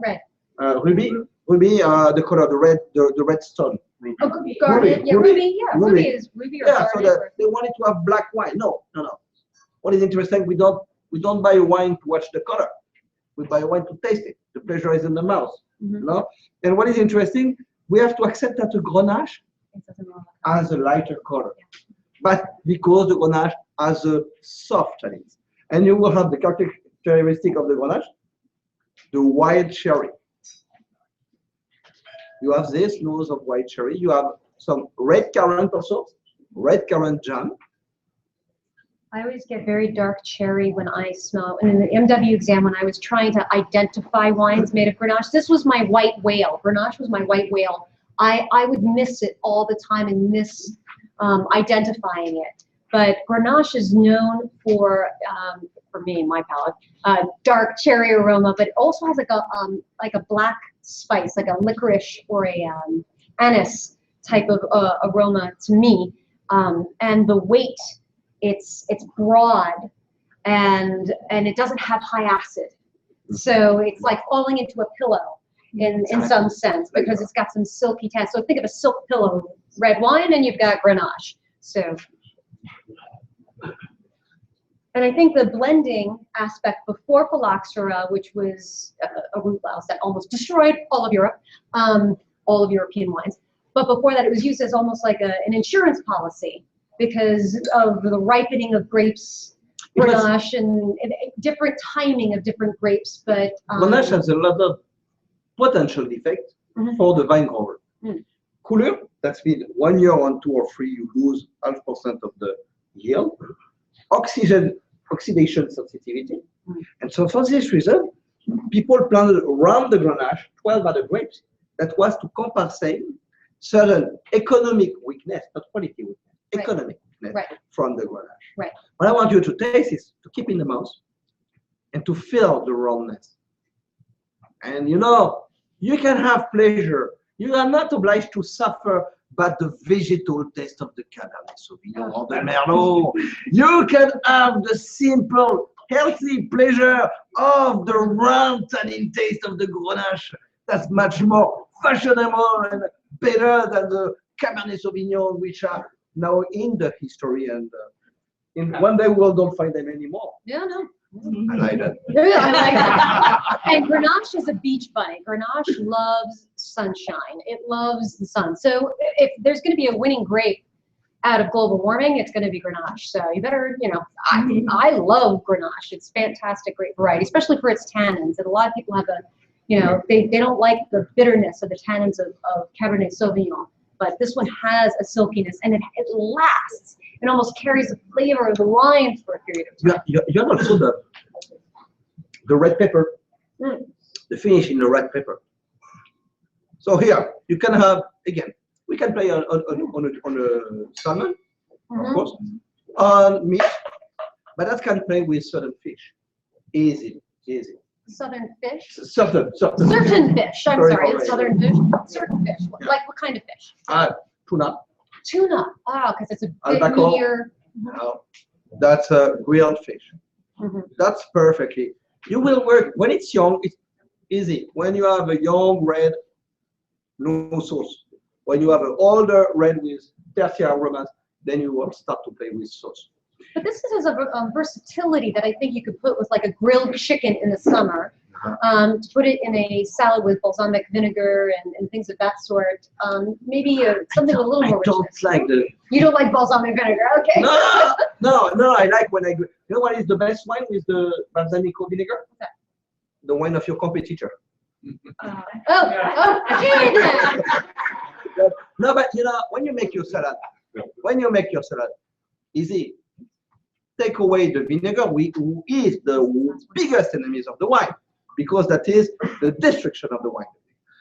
Red. Ruby, the color, the red stone. Garnet. Yeah, ruby. Yeah, ruby is ruby or yeah, garnet. so they wanted to have black wine. No. What is interesting, we don't buy a wine to watch the color. We buy a wine to taste it. The pleasure is in the mouth. And what is interesting, we have to accept that the Grenache has a lighter color, but because the Grenache has a soft tannins, and you will have the characteristic of the Grenache, the wild cherry. You have this nose of white cherry. You have some red currant also, red currant jam. I always get very dark cherry when I smell. And in the MW exam, when I was trying to identify wines made of Grenache, this was my white whale. Grenache was my white whale. I would miss it all the time and miss identifying it. But Grenache is known for me, my palate, dark cherry aroma, but it also has like a black spice, like a licorice or a anise type of aroma to me. And the weight, it's broad, and it doesn't have high acid. So it's like falling into a pillow in some sense, because it's got some silky tan. So think of a silk pillow, red wine, and you've got Grenache. So. And I think the blending aspect before phylloxera, which was a root louse that almost destroyed all of Europe, all of European wines. But before that, it was used as almost like an insurance policy because of the ripening of grapes, Grenache, and different timing of different grapes. But Grenache has a lot of potential defect for the vine grower. Couleur, that's mean 1 year, 1, 2, or 3, you lose 0.5% of the yield. Oxidation sensitivity. And so for this reason, people planted around the Grenache 12 other grapes. That was to compensate certain economic weakness, not quality weakness, economic weakness from the Grenache. What I want you to taste is to keep in the mouth and to feel the rawness. And you can have pleasure. You are not obliged to suffer but the vegetal taste of the Cabernet Sauvignon or the Merlot. You can have the simple healthy pleasure of the round tannin taste of the Grenache. That's much more fashionable and better than the Cabernet Sauvignon, which are now in the history, and in one day we don't find them anymore. Yeah, no. I like that. Yeah, I like that. And Grenache is a beach bunny. Grenache loves sunshine. It loves the sun. So if there's going to be a winning grape out of global warming, it's going to be Grenache. So you better, I love Grenache. It's fantastic, great variety, especially for its tannins. And a lot of people have they don't like the bitterness of the tannins of Cabernet Sauvignon. But this one has a silkiness, and it lasts. It almost carries the flavor of the wine for a period of time. You have also the red pepper, the finish in the red pepper. So here you can have, again, we can play on a salmon, of course, on meat, but that can play with certain fish. Easy. Southern fish? Certain fish. I'm sorry, it's southern fish. Certain fish. Yeah. Like what kind of fish? Tuna. Tuna. Oh, because it's a bit Albacore. meatier. No, that's a grilled fish. That's perfectly. You will work when it's young. It's easy. When you have a young red, no sauce. When you have an older red with tertiary aromas, then you will start to play with sauce. But this has a versatility that I think you could put with like a grilled chicken in the summer, to put it in a salad with balsamic vinegar and things of that sort. Maybe something with a little more richness. You don't like balsamic vinegar, okay? No. I like when you know what is the best wine with the balsamico vinegar? Okay. The wine of your competitor. No, but when you make your salad, easy. Take away the vinegar, who is the biggest enemies of the wine, because that is the destruction of the wine.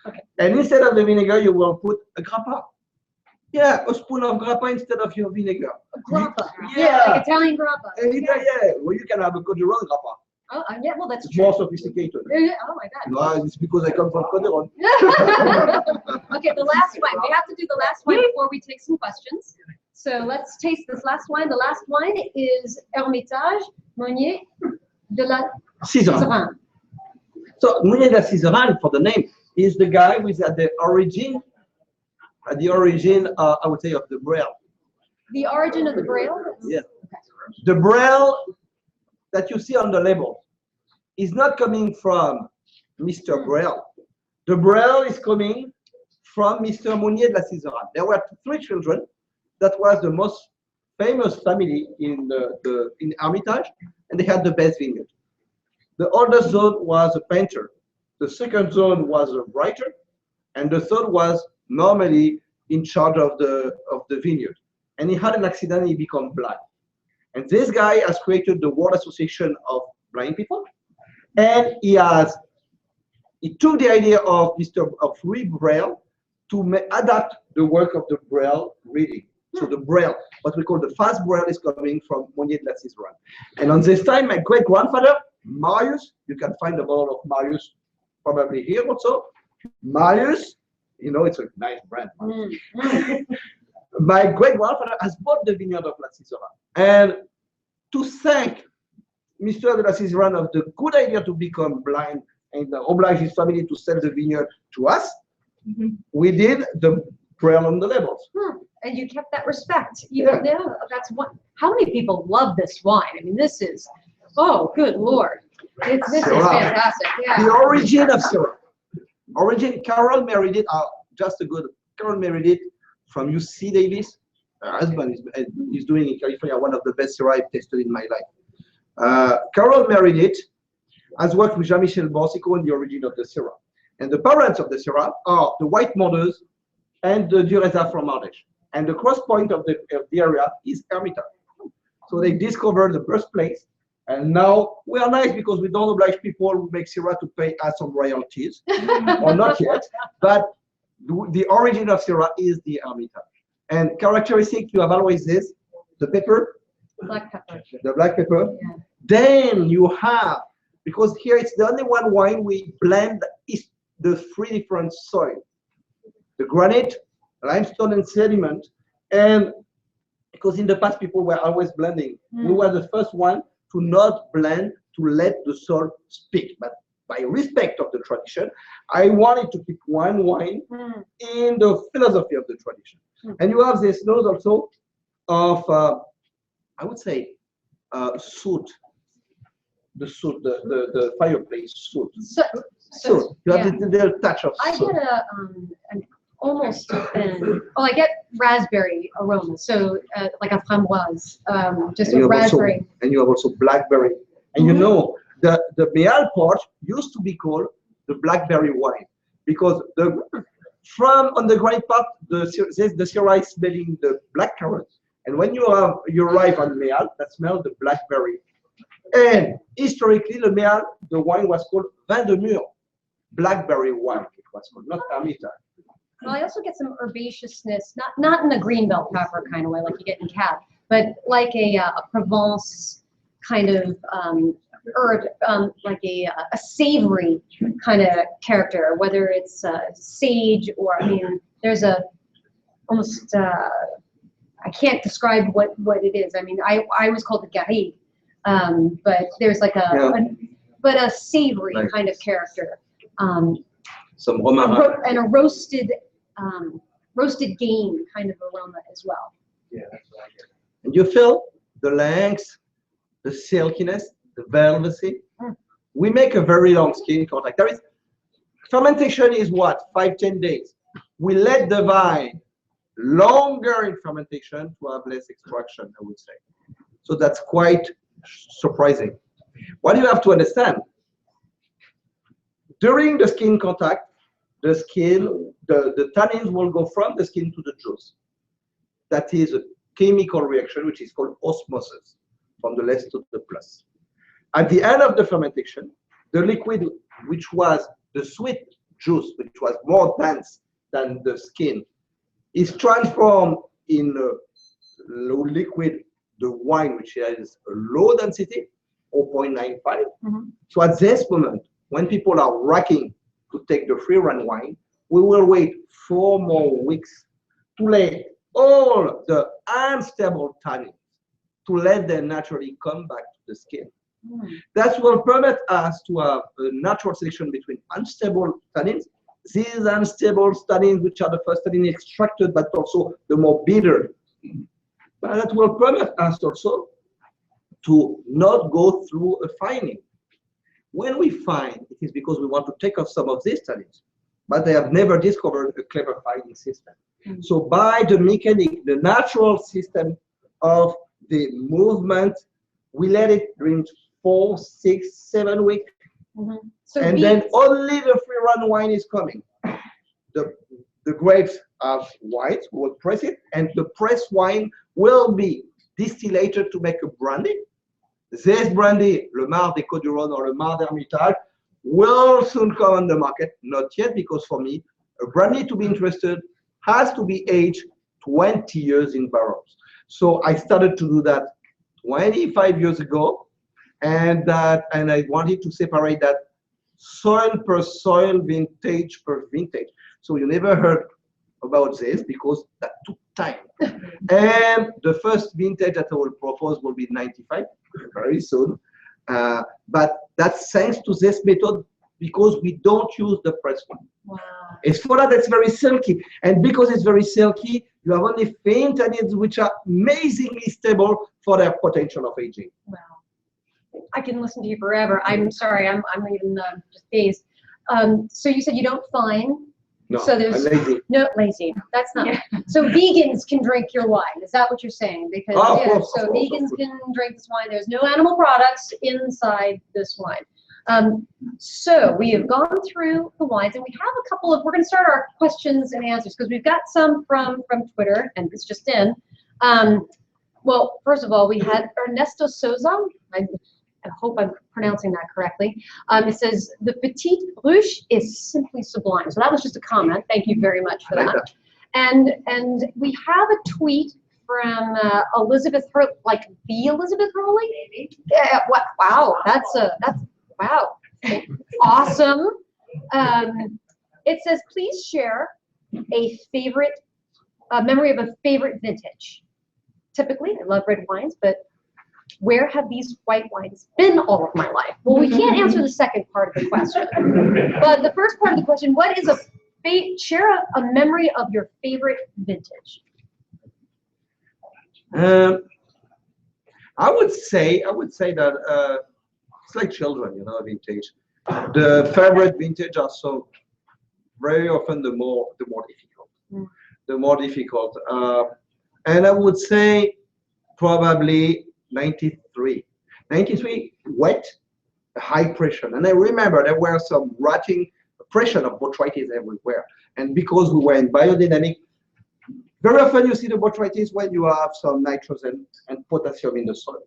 Okay. And instead of the vinegar, you will put a grappa. Yeah, a spoon of grappa instead of your vinegar. Grappa. Yeah. Like Italian grappa. Yeah. Well, you can have a Coderon grappa. Oh, yeah, well, that's It's true. more sophisticated. Yeah, oh my God. No, it's because I come from Coderon. Okay, the last wine. We have to do the last wine before we take some questions. So let's taste this last wine. The last wine is Hermitage Meunier de la Sizeranne. So Meunier de la Sizeranne, for the name, is the guy who is at the origin, I would say, of the Braille. The origin of the Braille? Yeah. Okay. The Braille that you see on the label is not coming from Mr. Braille. The Braille is coming from Mr. Meunier de la Sizeranne. There were 3 children. That was the most famous family in Hermitage, and they had the best vineyard. The oldest son was a painter. The second son was a writer, and the third was normally in charge of the vineyard. And he had an accident and he became blind. And this guy has created the World Association of Blind People, and he took the idea of Louis Braille to adapt the work of the Braille reading. So the Braille, what we call the fast Braille, is coming from Meunier de la Sizeranne. And on this time, my great-grandfather, Marius, you can find the bottle of Marius probably here also. Marius, it's a nice brand. My great-grandfather has bought the vineyard of La Sizeranne. And to thank Mr. de la Sizeranne of the good idea to become blind and oblige his family to sell the vineyard to us, we did the Braille on the labels. And you kept that respect. That's one. How many people love this wine? I mean, this is, oh, good Lord. This is fantastic. Yeah. The origin of Syrah. Carol married it, Carol married it from UC Davis. Her husband is doing in California one of the best Syrah I've tasted in my life. Carol married it, has worked with Jean-Michel Borsico on the origin of the Syrah. And the parents of the Syrah are the White Mothers and the Dureza from Ardèche. And the cross point of the area is Hermitage. So they discovered the birthplace, and now we are nice because we don't oblige people who make Syrah to pay us some royalties, or not yet. But the origin of Syrah is the Hermitage. And characteristic, you have always this: the pepper, Black pepper. the black pepper. Yeah. Then you have, because here it's the only one wine we blend is the 3 different soil: the granite, limestone, and sediment. And because in the past people were always blending, we were the first one to not blend to let the soul speak. But by respect of the tradition, I wanted to keep one wine in the philosophy of the tradition. And you have this nose also of, I would say, soot. The fireplace soot. So you have the little touch of soot. I get an almost I get raspberry aroma, so like a framboise, just a raspberry. And you have also blackberry. And you know, the Michel part used to be called the blackberry wine because on the grape part, the Syrah is smelling the black currant. And when you arrive on Michel, that smells the blackberry. And historically, the wine was called vin de mûr, blackberry wine. It was called, not Hermitage. Well, I also get some herbaceousness, not in the green bell pepper kind of way like you get in Cab, but like a Provence kind of herb, like a savory kind of character, whether it's sage or, I mean, there's almost, I can't describe what it is. I mean, I always called it garrigue, but there's like a savory kind of character. Some romarin. And a roasted game kind of aroma as well. Yeah, that's what I get. And you feel the length, the silkiness, the velvety. We make a very long skin contact. Fermentation is what? 5-10 days. We let the vine longer in fermentation to have less extraction, I would say. So that's quite surprising. What you have to understand, during the skin contact, the tannins will go from the skin to the juice. That is a chemical reaction which is called osmosis, from the less to the plus. At the end of the fermentation, the liquid, which was the sweet juice, which was more dense than the skin, is transformed in a low liquid, the wine, which has a low density, 0.95. So at this moment, when people are racking to take the free run wine, we will wait 4 more weeks to let all the unstable tannins, to let them naturally come back to the skin. That will permit us to have a natural selection between unstable tannins. These unstable tannins, which are the first tannin extracted, but also the more bitter. But that will permit us also to not go through a fining. When we fine, it is because we want to take off some of these tannins, but they have never discovered a clever fining system. So by the mechanic, the natural system of the movement, we let it drink 4, 6, 7 weeks, So and then only the free run wine is coming. The grapes have white, we'll press it, and the pressed wine will be distillated to make a brandy. This brandy, Le Mar des Côtes-du-Rhône or Le Mar d'Hermitage, will soon come on the market. Not yet, because for me, a brandy to be interested has to be aged 20 years in barrels. So I started to do that 25 years ago, and I wanted to separate that soil per soil, vintage per vintage. So you never heard about this because that took time. And the first vintage that I will propose will be 95, very soon. But that's thanks to this method, because we don't use the press one. Wow. It's for that it's very silky. And because it's very silky, you have only faint tannins which are amazingly stable for their potential of aging. Wow. I can listen to you forever. I'm sorry, I'm even just dazed. So you said you don't fine. No, so there's I'm lazy. No, lazy. That's not. So vegans can drink your wine. Is that what you're saying? Because vegans can drink this wine. There's no animal products inside this wine. So we have gone through the wines, and we have a couple of. We're going to start our questions and answers because we've got some from Twitter, and it's just in. Well, first of all, we had Ernesto Souza. I hope I'm pronouncing that correctly. It says, the Petite Ruche is simply sublime. So that was just a comment. Thank you very much for that. And we have a tweet from Elizabeth Hurley, like the Elizabeth Hurley? Yeah, wow, that's wow. Awesome. It says, please share a memory of a favorite vintage. Typically, I love red wines, but where have these white wines been all of my life? Well, we can't answer the second part of the question. But the first part of the question, what is share a memory of your favorite vintage? I would say that it's like children, vintage. The favorite vintage are so very often the more difficult. The more difficult. And I would say probably 93. 93 wet, high pressure. And I remember there were some rotting pressure of botrytis everywhere. And because we were in biodynamic, very often you see the botrytis when you have some nitrogen and potassium in the soil.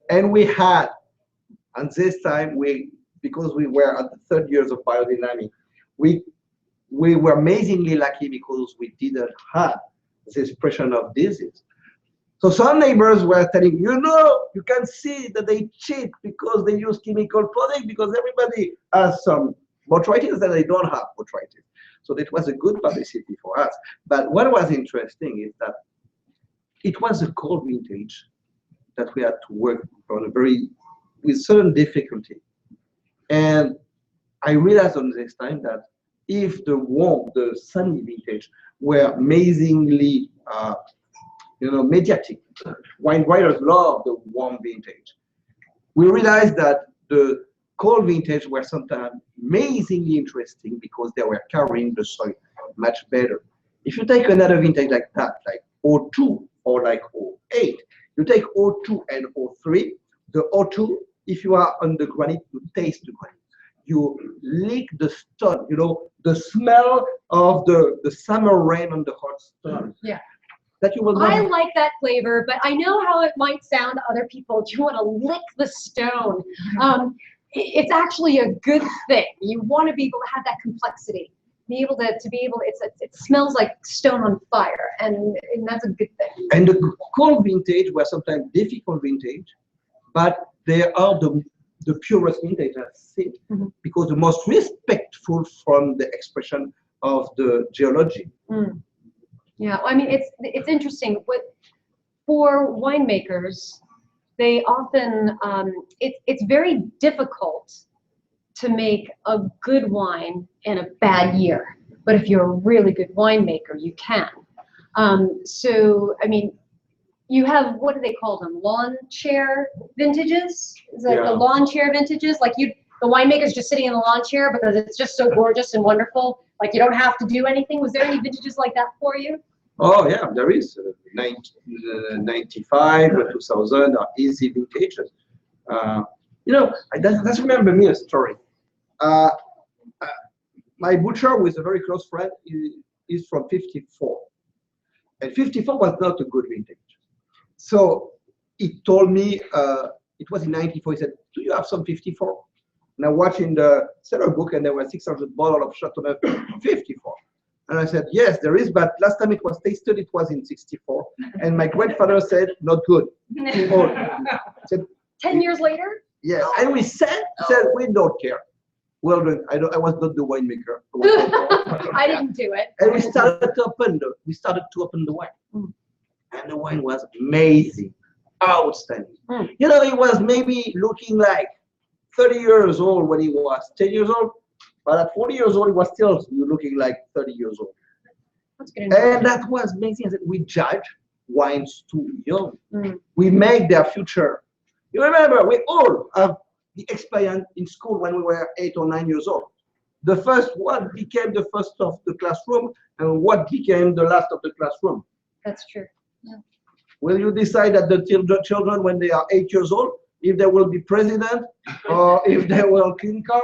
And we had, at this time, because we were at the third years of biodynamic, we were amazingly lucky because we didn't have this pressure of disease. So some neighbors were telling, you can see that they cheat because they use chemical products because everybody has some botrytis that they don't have botrytis. So that was a good publicity for us. But what was interesting is that it was a cold vintage that we had to work on with certain difficulty. And I realized on this time that if the sunny vintage were amazingly mediatic, wine writers love the warm vintage. We realized that the cold vintage were sometimes amazingly interesting because they were carrying the soil much better. If you take another vintage like that, like 02 or like 08, you take 02 and 03, the 02, if you are on the granite, you taste the granite. You lick the stone, the smell of the summer rain on the hot stone. Yeah. That you will I like that flavor, but I know how it might sound to other people. You want to lick the stone. It's actually a good thing. You want to be able to have that complexity. It smells like stone on fire, and that's a good thing. And the cold vintage were sometimes difficult vintage, but they are the purest vintage I've seen, because the most respectful from the expression of the geology. Yeah, I mean, it's interesting. For winemakers, they often, it's very difficult to make a good wine in a bad year. But if you're a really good winemaker, you can. So, I mean, you have, what do they call them? Lawn chair vintages? Is that the lawn chair vintages? Like the winemaker's just sitting in the lawn chair because it's just so gorgeous and wonderful. Like you don't have to do anything. Was there any vintages like that for you? Oh yeah, there is. 95, 2000 are easy vintages. Let's remember me a story. My butcher, who is a very close friend, is from 54. And 54 was not a good vintage. So he told me, it was in 94, he said, do you have some 54? And I watched in the cellar book and there were 600 bottles of Chateauneuf 54. And I said, yes, there is, but last time it was tasted, it was in 64. And my grandfather said, not good, too old. Said, 10 years later? Yeah, and we said, we don't care. Well, I was not the winemaker. I didn't do it. And we started to open the wine. And the wine was amazing, outstanding. He was maybe looking like 30 years old when he was 10 years old. But at 40 years old, he was still looking like 30 years old. That's good. And that was amazing. We judge wines too young. We make their future. You remember, we all have the experience in school when we were 8 or 9 years old. The first one became the first of the classroom, and what became the last of the classroom. That's true. Yeah. Will you decide that the children, when they are 8 years old, if they will be president or if they will clean car?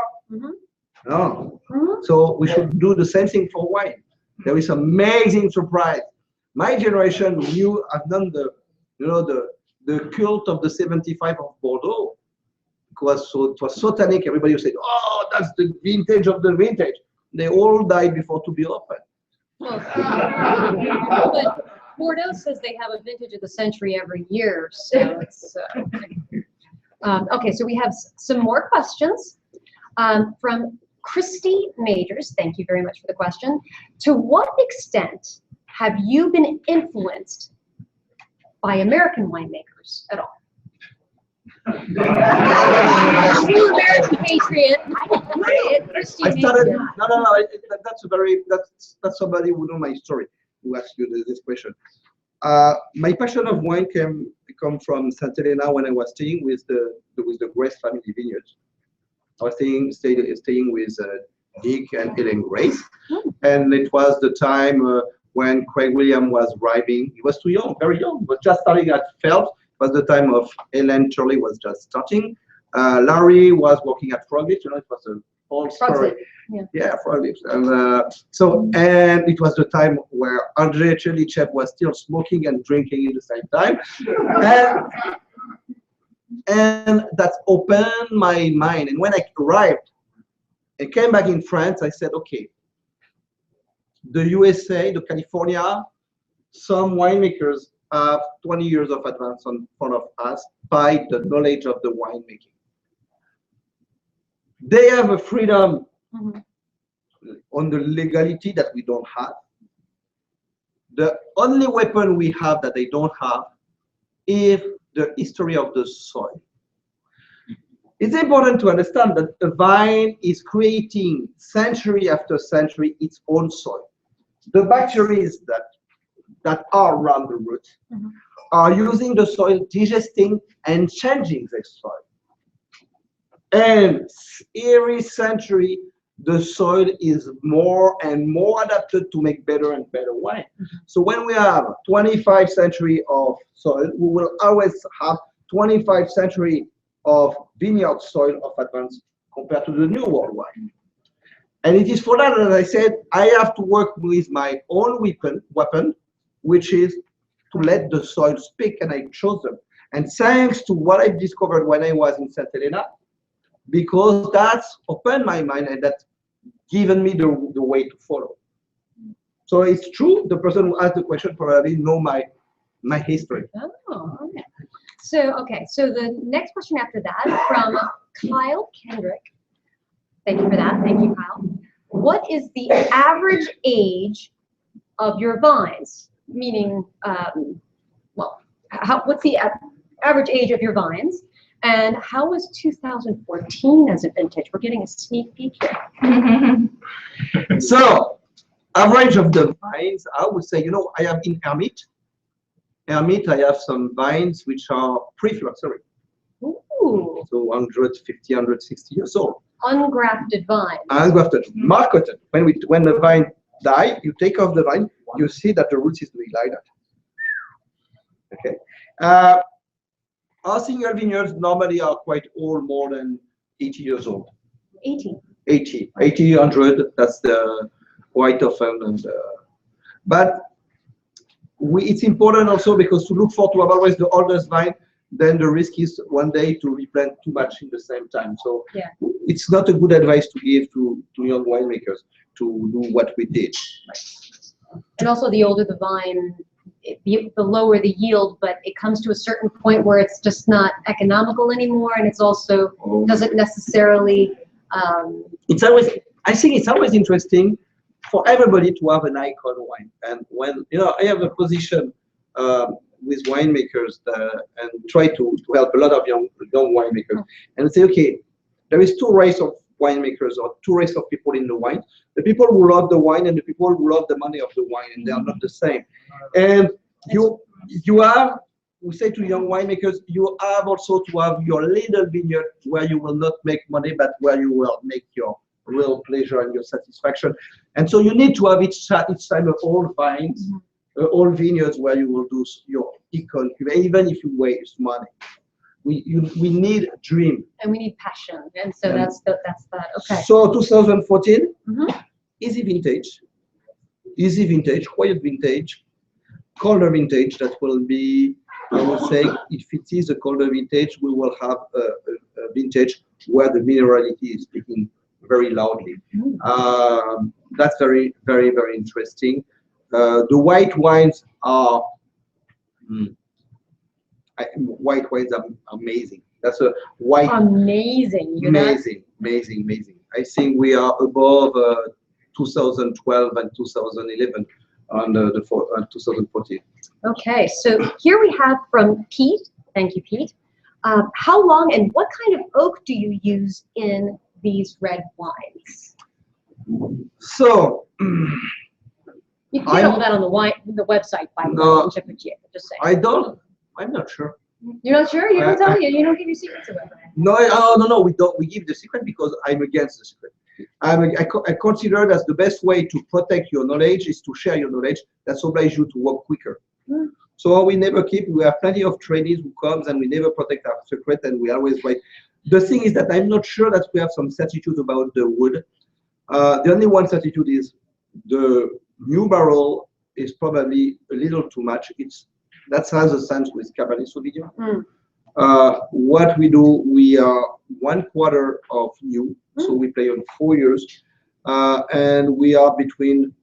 No. So we should do the same thing for wine. There is amazing surprise. My generation I've done the cult of the 75 of Bordeaux. It was so tonic. Everybody said, "Oh, that's the vintage of the vintage." They all died before to be opened. But Bordeaux says they have a vintage of the century every year. So it's okay. So we have some more questions from Christy Majors. Thank you very much for the question. To what extent have you been influenced by American winemakers at all? True American patriot. I started. No. That's somebody who know my story who asked you this question. My passion of wine come from St. Helena when I was staying with the Grace family vineyards. I was staying with Dick and Ellen Grace, and it was the time when Craig William was arriving. He was too young, very young, but just starting at Phelps. It was the time of Ellen Shirley was just starting. Larry was working at Frog Lips. You know, it was a whole story. Yeah, Frog Lips. And and it was the time where André Chelichev was still smoking and drinking at the same time. And that opened my mind. And when I arrived and came back in France, I said, okay, the USA, the California, some winemakers have 20 years of advance in front of us by the knowledge of the winemaking. They have a freedom on the legality that we don't have. The only weapon we have that they don't have is the history of the soil. It's important to understand that a vine is creating century after century its own soil. The bacteria that are around the root are using the soil, digesting and changing the soil. And every century, the soil is more and more adapted to make better and better wine. So when we have 25 centuries of soil, we will always have 25 centuries of vineyard soil of advance compared to the new world wine. And it is for that that I said I have to work with my own weapon, which is to let the soil speak, and I chose them. And thanks to what I discovered when I was in St. Helena, because that's opened my mind and that's given me the way to follow. So it's true, the person who asked the question probably know my history. Oh, okay. So the next question after that from Kyle Kendrick. Thank you for that. Thank you, Kyle. What is the average age of your vines? Meaning, what's the average age of your vines? And how was 2014 as a vintage? We're getting a sneak peek here. So, average of the vines, I would say, you know, I have in Hermit, I have some vines which are pre-floristry. Ooh. So 150, 160 years old. Ungrafted vines. Ungrafted, marketed. When the vine die, you take off the vine, you see that the roots is doing like that. Okay. Our single vineyards normally are quite old, more than 80 years old. 80, 100, that's the quite often. And, but it's important also because to have always the oldest vine, then the risk is one day to replant too much in the same time. So it's not a good advice to give to young winemakers to do what we did. And also the older the vine, the lower the yield, but it comes to a certain point where it's just not economical anymore, and it's also doesn't necessarily. I think it's always interesting for everybody to have an icon wine. And when I have a position with winemakers and try to help a lot of young winemakers, and say, okay, there is two races of winemakers or two races of people in the wine: the people who love the wine and the people who love the money of the wine, and they are not the same. And you have, we say to young winemakers, you have also to have your little vineyard where you will not make money, but where you will make your real pleasure and your satisfaction. And so you need to have each time of old vines, old vineyards where you will do your icon, even if you waste money. We need a dream. And we need passion. And so that's that. Okay. So 2014, easy vintage, quiet vintage, colder vintage. That will be, I would say, if it is a colder vintage, we will have a vintage where the minerality is speaking very loudly. That's very, very, very interesting. The white wines are amazing. That's a white. Amazing. Amazing. I think we are above 2012 and 2011 on the 2014. Okay, so here we have from Pete. Thank you, Pete. How long and what kind of oak do you use in these red wines? So, You can get all that on the website, by the way, in Chapoutier, just saying. I'm not sure. You're not sure? You don't tell me. You don't give your secrets away. No, we don't. We give the secret because I'm against the secret. I consider that the best way to protect your knowledge is to share your knowledge. That obliges you to work quicker. So we never keep. We have plenty of trainees who comes and we never protect our secret, and we always write. The thing is that I'm not sure that we have some certitude about the wood. The only one certitude is the new barrel is probably a little too much. That has a sense with Cabernet Sauvignon. What we do, we are 1/4 of new, so we play on 4 years, and we are between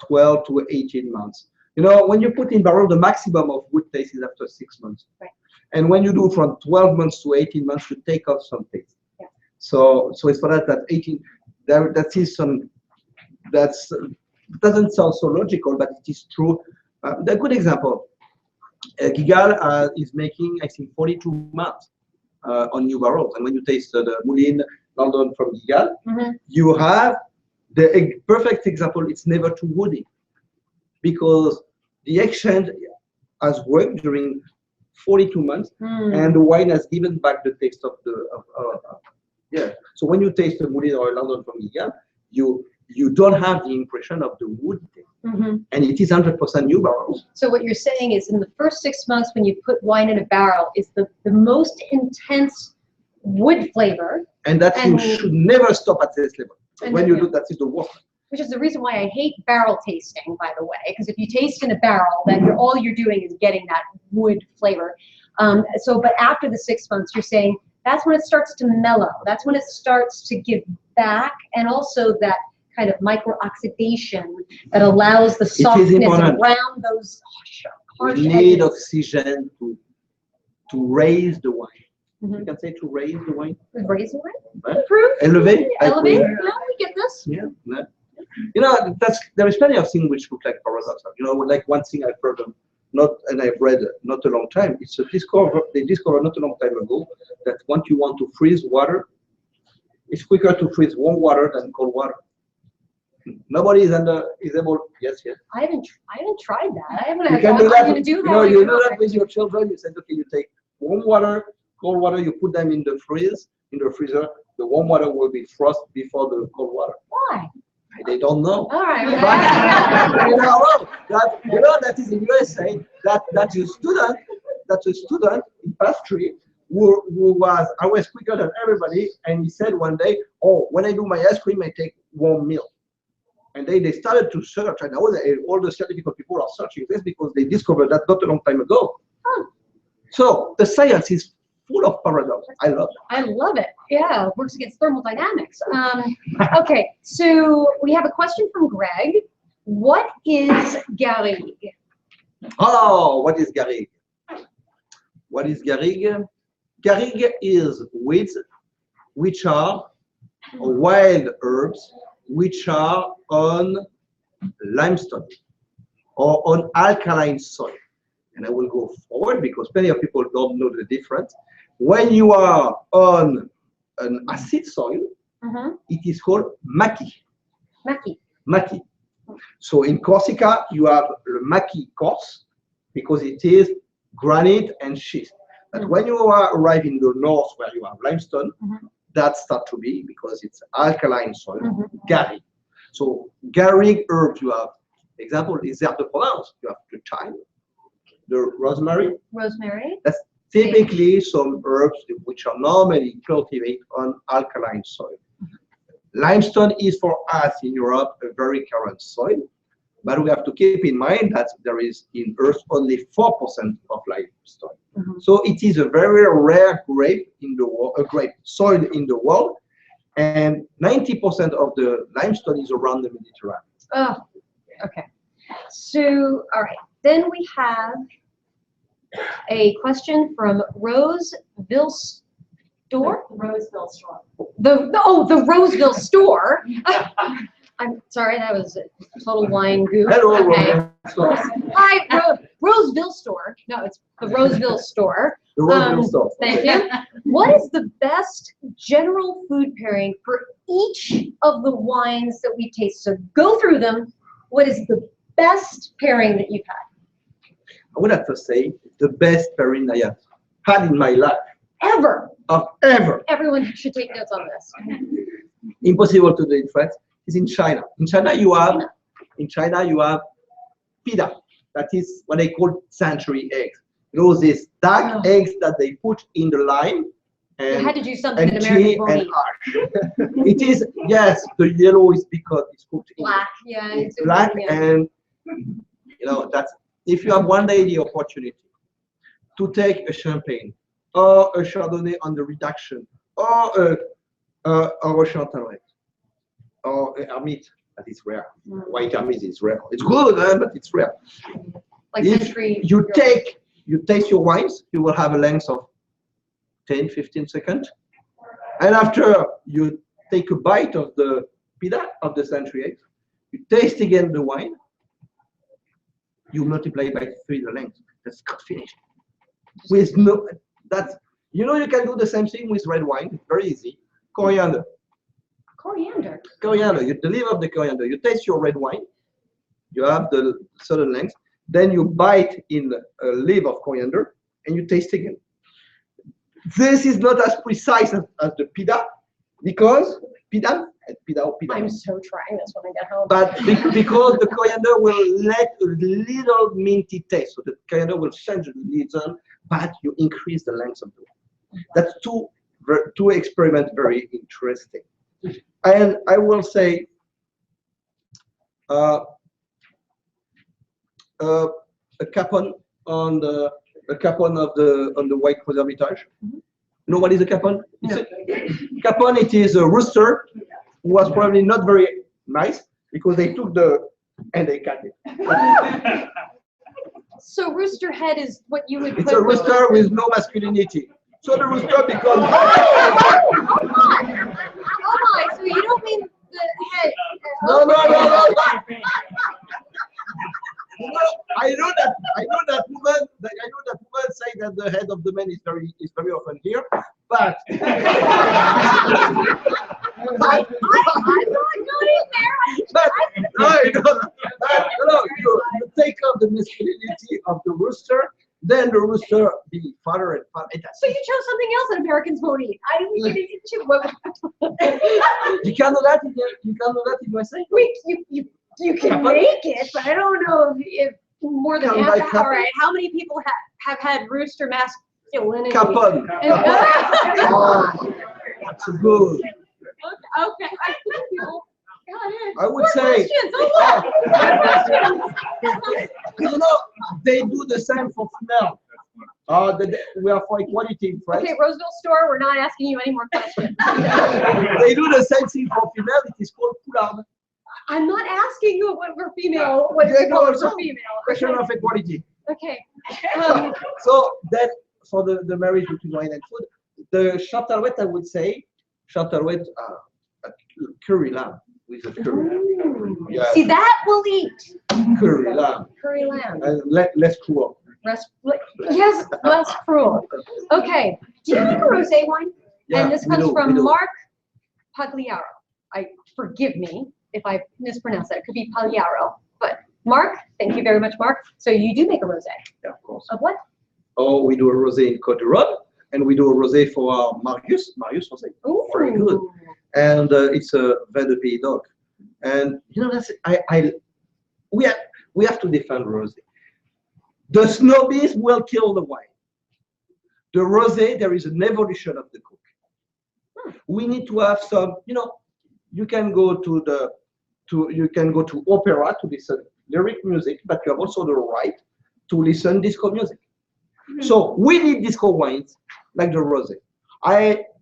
12 to 18 months. You know, when you put in barrel, the maximum of wood taste is after 6 months. Right. And when you do from 12 months to 18 months, you take off some things. Yeah. So it's for that 18, that is some, that's, doesn't sound so logical, but it is true. A good example, Gigal is making, I think, 42 months on new barrels. And when you taste the Moulin London from Gigal, you have the perfect example. It's never too woody because the exchange has worked during 42 months, and the wine has given back the taste of the yeah. So when you taste the Moulin or London from Gigal, you don't have the impression of the wood taste. And it is 100% new barrels. So what you're saying is in the first 6 months when you put wine in a barrel is the most intense wood flavor. And that you should never stop at this level. When you do that, is the worst. Which is the reason why I hate barrel tasting, by the way, because if you taste in a barrel, then all you're doing is getting that wood flavor. But after the 6 months, you're saying that's when it starts to mellow. That's when it starts to give back, and also that kind of micro-oxidation that allows the softness around those harsh edges. You need oxygen to raise the wine. You can say to raise the wine. Raise the wine? Right? Improve? Elevate? Elevate? Yeah, we get this. Yeah. You know, there is plenty of things which look like paradoxal. You know, like one thing I've heard and I've read not a long time. It's a they discovered not a long time ago that once you want to freeze water, it's quicker to freeze warm water than cold water. Nobody is able. Yes. I haven't tried that. I haven't had to do that. You know that with your children. You said, okay, you take warm water, cold water, you put them in the freezer. The warm water will be frost before the cold water. Why? They don't know. All right. That is in USA. That's a student in pastry who was always quicker than everybody, and he said one day, "Oh, when I do my ice cream, I take warm milk." And they started to search, and all the scientific people are searching this because they discovered that not a long time ago. So the science is full of paradox. I love it. I love it. Yeah, it works against thermodynamics. Okay, so we have a question from Greg. What is Garrigue? Oh, what is Garrigue? What is Garrigue? Garrigue is weeds which are wild herbs which are on limestone or on alkaline soil. And I will go forward because plenty of people don't know the difference. When you are on an acid soil, it is called maki. Maki. So in Corsica, you have the maki coarse because it is granite and schist. But when you arrive in the north where you have limestone, that starts to be, because it's alkaline soil, garrigue. So garrigue herbs, you have, example, is Herbe de Provence. You have the thyme, the rosemary. That's typically some herbs which are normally cultivated on alkaline soil. Limestone is for us in Europe a very current soil, but we have to keep in mind that there is in Earth only 4% of limestone. So it is a very rare grape in the world, soil in the world, and 90% of the limestone is around the Mediterranean. Oh, okay. So, all right. Then we have a question from Roseville Store. Roseville Store. The Roseville Store. I'm sorry, that was a total wine goof. Hello, okay. Roseville. Hi, Roseville Store. No, it's the Roseville Store. The Roseville sauce. Thank you. What is the best general food pairing for each of the wines that we taste? So go through them. What is the best pairing that you've had? I would have to say the best pairing I have had in my life. Ever. Ever. Everyone should take notes on this. Impossible to do in France. Is in China. In China you have pida. That is what they call century eggs. You know, these dark eggs that they put in the lime. You And, had to do something and that Americans tea won't and eat. ash. It is, yes, the yellow is because it's cooked in Black, yeah. It's black, yeah. and you know, that's, if you have one day the opportunity to take a champagne or a Chardonnay on the reduction or a Chantal or a Hermite, that is rare. White Hermite is rare. It's good, but it's rare. Like If century. you taste your wines, you will have a length of 10-15 seconds. And after you take a bite of the pida, of the century egg, you taste again the wine, you multiply by 3 the length. That's finished. With no, that's, you know, you can do the same thing with red wine. It's very easy. Coriander. Coriander. Coriander. You deliver the coriander. You taste your red wine. You have the certain length. Then you bite in a leaf of coriander and you taste again. This is not as precise as the pida, because pida. I'm so trying this when I get home. But because the coriander will let a little minty taste, so the coriander will change a little, but you increase the length of the wine. That's two experiments very interesting. And I will say, a capon on the white Hermitage. You know what is a capon? No. Capon, it is a rooster who was probably not very nice because they took and they cut it. So rooster head is what you would It's put a rooster with no masculinity. So the rooster becomes. Oh my, so you don't mean the head. No. I know that women say that the head of the man is very often here, but I'm not going there. but no, you take off the masculinity of the rooster, then the rooster be father and father. So you chose something else that Americans won't eat. I didn't get into You can do that in USA? You can make it, but I don't know if more than Come half. by All right, how many people have had rooster masculinity? Capon. Oh, that's good. Okay. I think people got it. I would More say. questions. Oh, look. More questions. You know, they do the same for female. We are for equality in France. Okay, Roseville store, we're not asking you any more questions. They do the same thing for female. It is called poularde. I'm not asking you what we're female, what Yeah, no, colors so are female. Question of equality. Okay. So then, for the marriage between wine and food, the Chantalouette, I would say, Chantalouette, a curry lamb with a curry. Yeah. See, that we'll eat. Curry lamb. Curry lamb. And less cruel. Yes, less cruel. Okay. Do you make a rosé wine? Yeah, And this we comes do, from we do. Mark Pagliaro. Forgive me if I mispronounce that. It could be Pagliaro. But Mark, thank you very much, Mark. So you do make a rosé. Yeah, of course. Of what? Oh, we do a rosé in Côte d'Ivoire, and we do a rosé for our Marius rosé. Ooh. Very good. And it's a vin de pays d'Oc. And you know, that's we have to defend rosé. The snobbies will kill the wine. The rosé, there is an evolution of the cook. We need to have some, you know, you can go to opera to listen lyric music, but you have also the right to listen disco music. So we need disco wines like the rosé.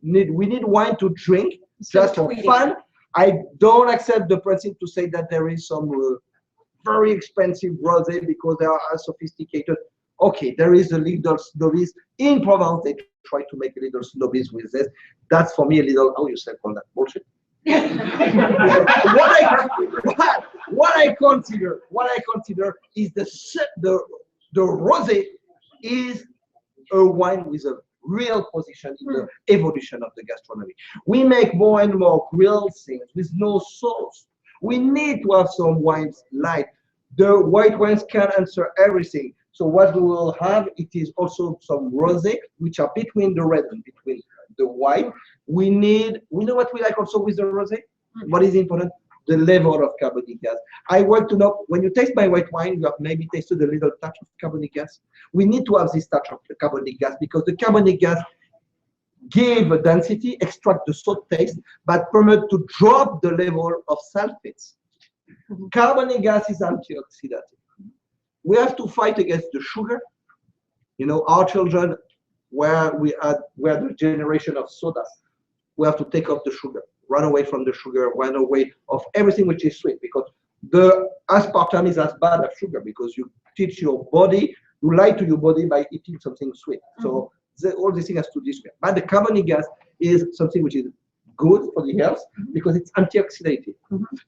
We need wine to drink just for fun. I don't accept the principle to say that there is some very expensive rosé because they are sophisticated. Okay, there is a little snobbies in Provence. They try to make a little snobbies with this. That's for me a little, how you say, call that bullshit. what I consider is the rosé is a wine with a real position in the evolution of the gastronomy. We make more and more grilled things with no sauce. We need to have some wines light. The white wines can answer everything. So what we will have, it is also some rosé, which are between the red and between the white. We know what we like also with the rosé? What is important? The level of carbonic gas. I want to know, when you taste my white wine, you have maybe tasted a little touch of carbonic gas. We need to have this touch of the carbonic gas because the carbonic gas give a density, extract the salt taste, but permit to drop the level of sulfates. Carbonic gas is antioxidant. We have to fight against the sugar. You know, our children, where the generation of sodas, we have to take off the sugar, run away from the sugar, run away of everything which is sweet, because the aspartame is as bad as sugar, because you teach your body, you lie to your body by eating something sweet. So all these things has to disappear. But the carbonic gas is something which is good for the health because it's antioxidative.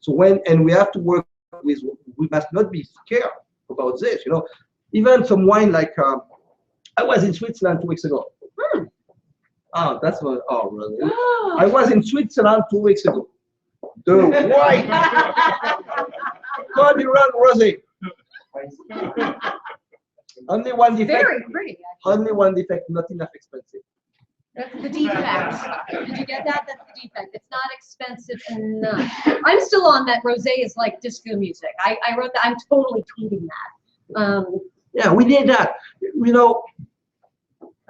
So we have to work with, we must not be scared about this. You know, even some wine like I was in Switzerland 2 weeks ago. Oh, that's what. Oh, really? I was in Switzerland 2 weeks ago. The white Codiran Rosé. Only one defect. Very pretty, actually. Only one defect, not enough expensive. That's the defect. Did you get that? That's the defect. It's not expensive enough. I'm still on that rosé is like disco music. I wrote that. I'm totally tweeting that. Yeah, we need that. You know,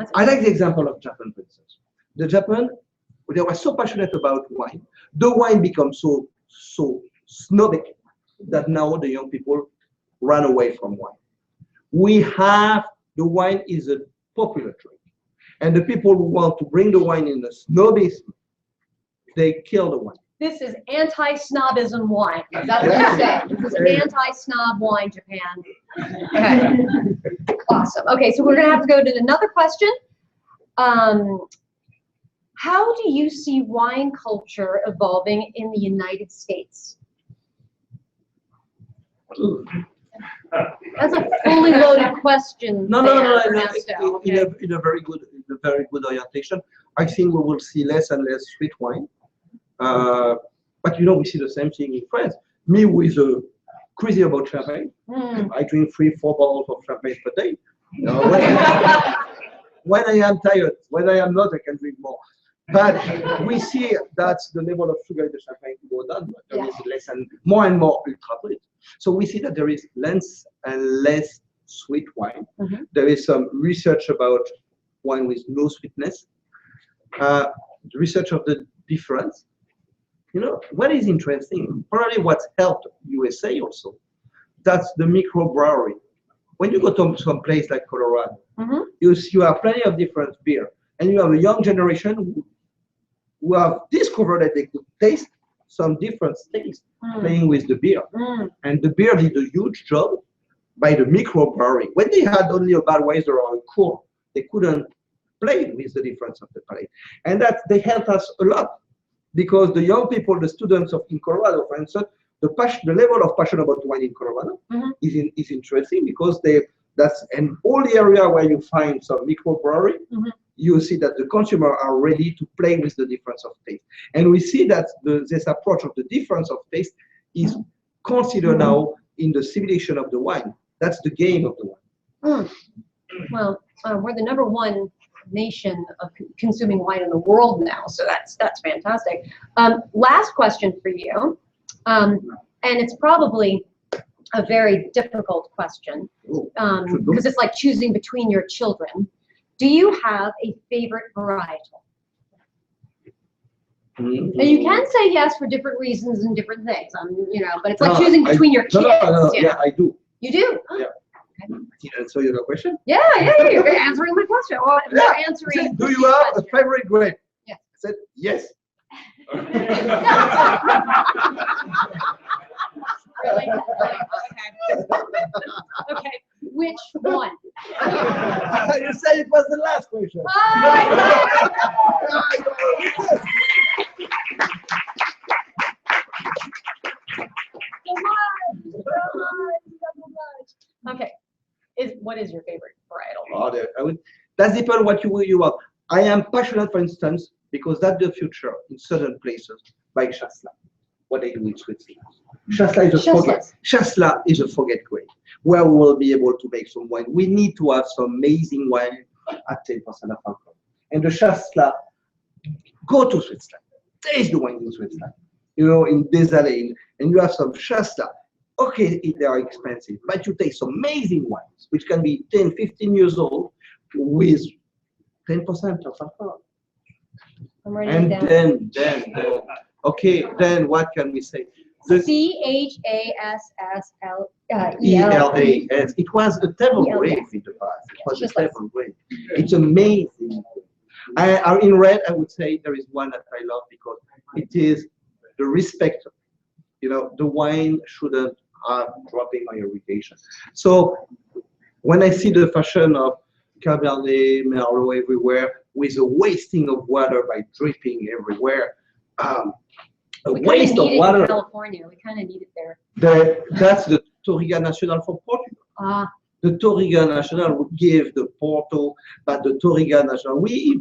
That's I like the example of Japan, for instance. The Japan, they were so passionate about wine. The wine becomes so snobbish that now the young people run away from wine. The wine is a popular drink. And the people who want to bring the wine in the snobism, they kill the wine. This is anti-snobism wine. Is that what you're saying? This is anti-snob wine, Japan. Okay. Awesome. Okay, so we're going to have to go to another question. How do you see wine culture evolving in the United States? That's a fully loaded question. No. Ernesto. In a very good orientation. I think we will see less and less sweet wine. But you know, we see the same thing in France. Me, who is crazy about champagne, I drink 3-4 bottles of champagne per day. You know, when I am tired, when I am not, I can drink more. But we see that the level of sugar in the champagne go down, but there is less and more ultra sweet. So we see that there is less and less sweet wine. There is some research about wine with no sweetness. Research of the difference. You know, what is interesting, probably what helped USA also, that's the microbrewery. When you go to some place like Colorado, you have plenty of different beer, and you have a young generation who have discovered that they could taste some different things playing with the beer. And the beer did a huge job by the microbrewery. When they had only a Budweiser or a Coors, they couldn't play with the difference of the palate. And that they helped us a lot, because the young people, the students in Colorado, for instance, the level of passion about wine in Colorado is interesting, because that's an all the area where you find some microbrewery, you see that the consumer are ready to play with the difference of taste. And we see that this approach of the difference of taste is considered now in the civilization of the wine. That's the game of the wine. Well, we're the #1 nation of consuming wine in the world now, so that's fantastic. Last question for you, and it's probably a very difficult question, because it's like choosing between your children. Do you have a favorite varietal? And you can say yes for different reasons and different things, you know, but it's like choosing between your kids. Yeah, I do. You do? Yeah. Okay. So you have a question? Yeah, you're answering my question. Or you're answering. Do you have a favorite grape? Yes. I said yes. Really? Okay. Which one? You said it was the last question. Okay. What is your favorite varietal? Oh, That depends what you want. I am passionate, for instance, because that's the future in certain places, like Chasselas, what they do in Switzerland. Chasselas is a forget. Chasselas is a forget grade, where we will be able to make some wine. We need to have some amazing wine at 10% of alcohol. And the Chasselas, go to Switzerland, taste the wine in Switzerland. You know, in Desalines, and you have some Chasselas. Okay, they are expensive, but you taste some amazing wines, which can be 10, 15 years old, with 10% of alcohol. And then, okay, then what can we say? CHASSLELA. It was a table grape in the past. It was a table grape. It's amazing. In red, I would say there is one that I love because it is the respect. You know, the wine shouldn't have dropping my irrigation. So when I see the fashion of Cabernet, Merlot everywhere, with a wasting of water by dripping everywhere, a waste of water. In California, we kind of need it there. That's the Touriga Nacional for Portugal. The Touriga Nacional would give the Porto, but the Touriga Nacional, we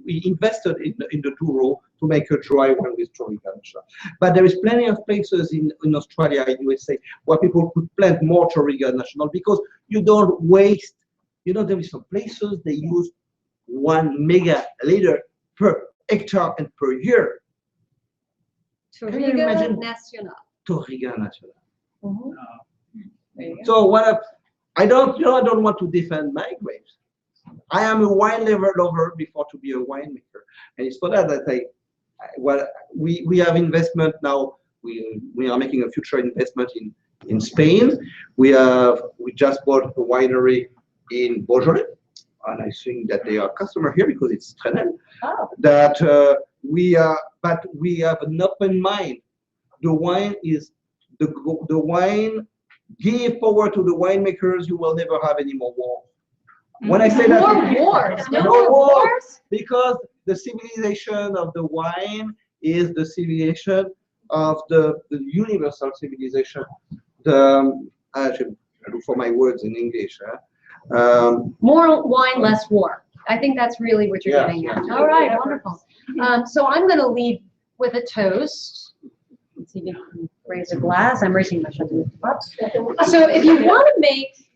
invested in the Douro to make a dry one with Touriga Nacional. But there is plenty of places in Australia, in USA, where people could plant more Touriga Nacional because you don't waste. You know, there is some places they use 1 megaliter per hectare and per year. Touriga Nacional. Touriga Nacional. So what? I don't want to defend my grapes. I am a wine lover before to be a winemaker, and it's for that we have investment now. We are making a future investment in Spain. We just bought a winery in Beaujolais, and I think that they are customer here because it's Trenel. But we have an open mind. The wine is the wine. Give power to the winemakers. You will never have any more war. When I say that, no more wars, because the civilization of the wine is the civilization of the universal civilization. I should look for my words in English. More wine, less war. I think that's really what you're getting at. All right, wonderful. So I'm going to leave with a toast. Let's see if you can raise a glass. I'm raising my Chapoutier up. So if you want to make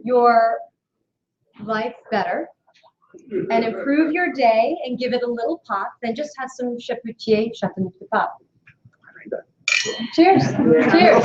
your life better and improve your day and give it a little pop, then just have some Chapoutier pop. Cheers. Cheers.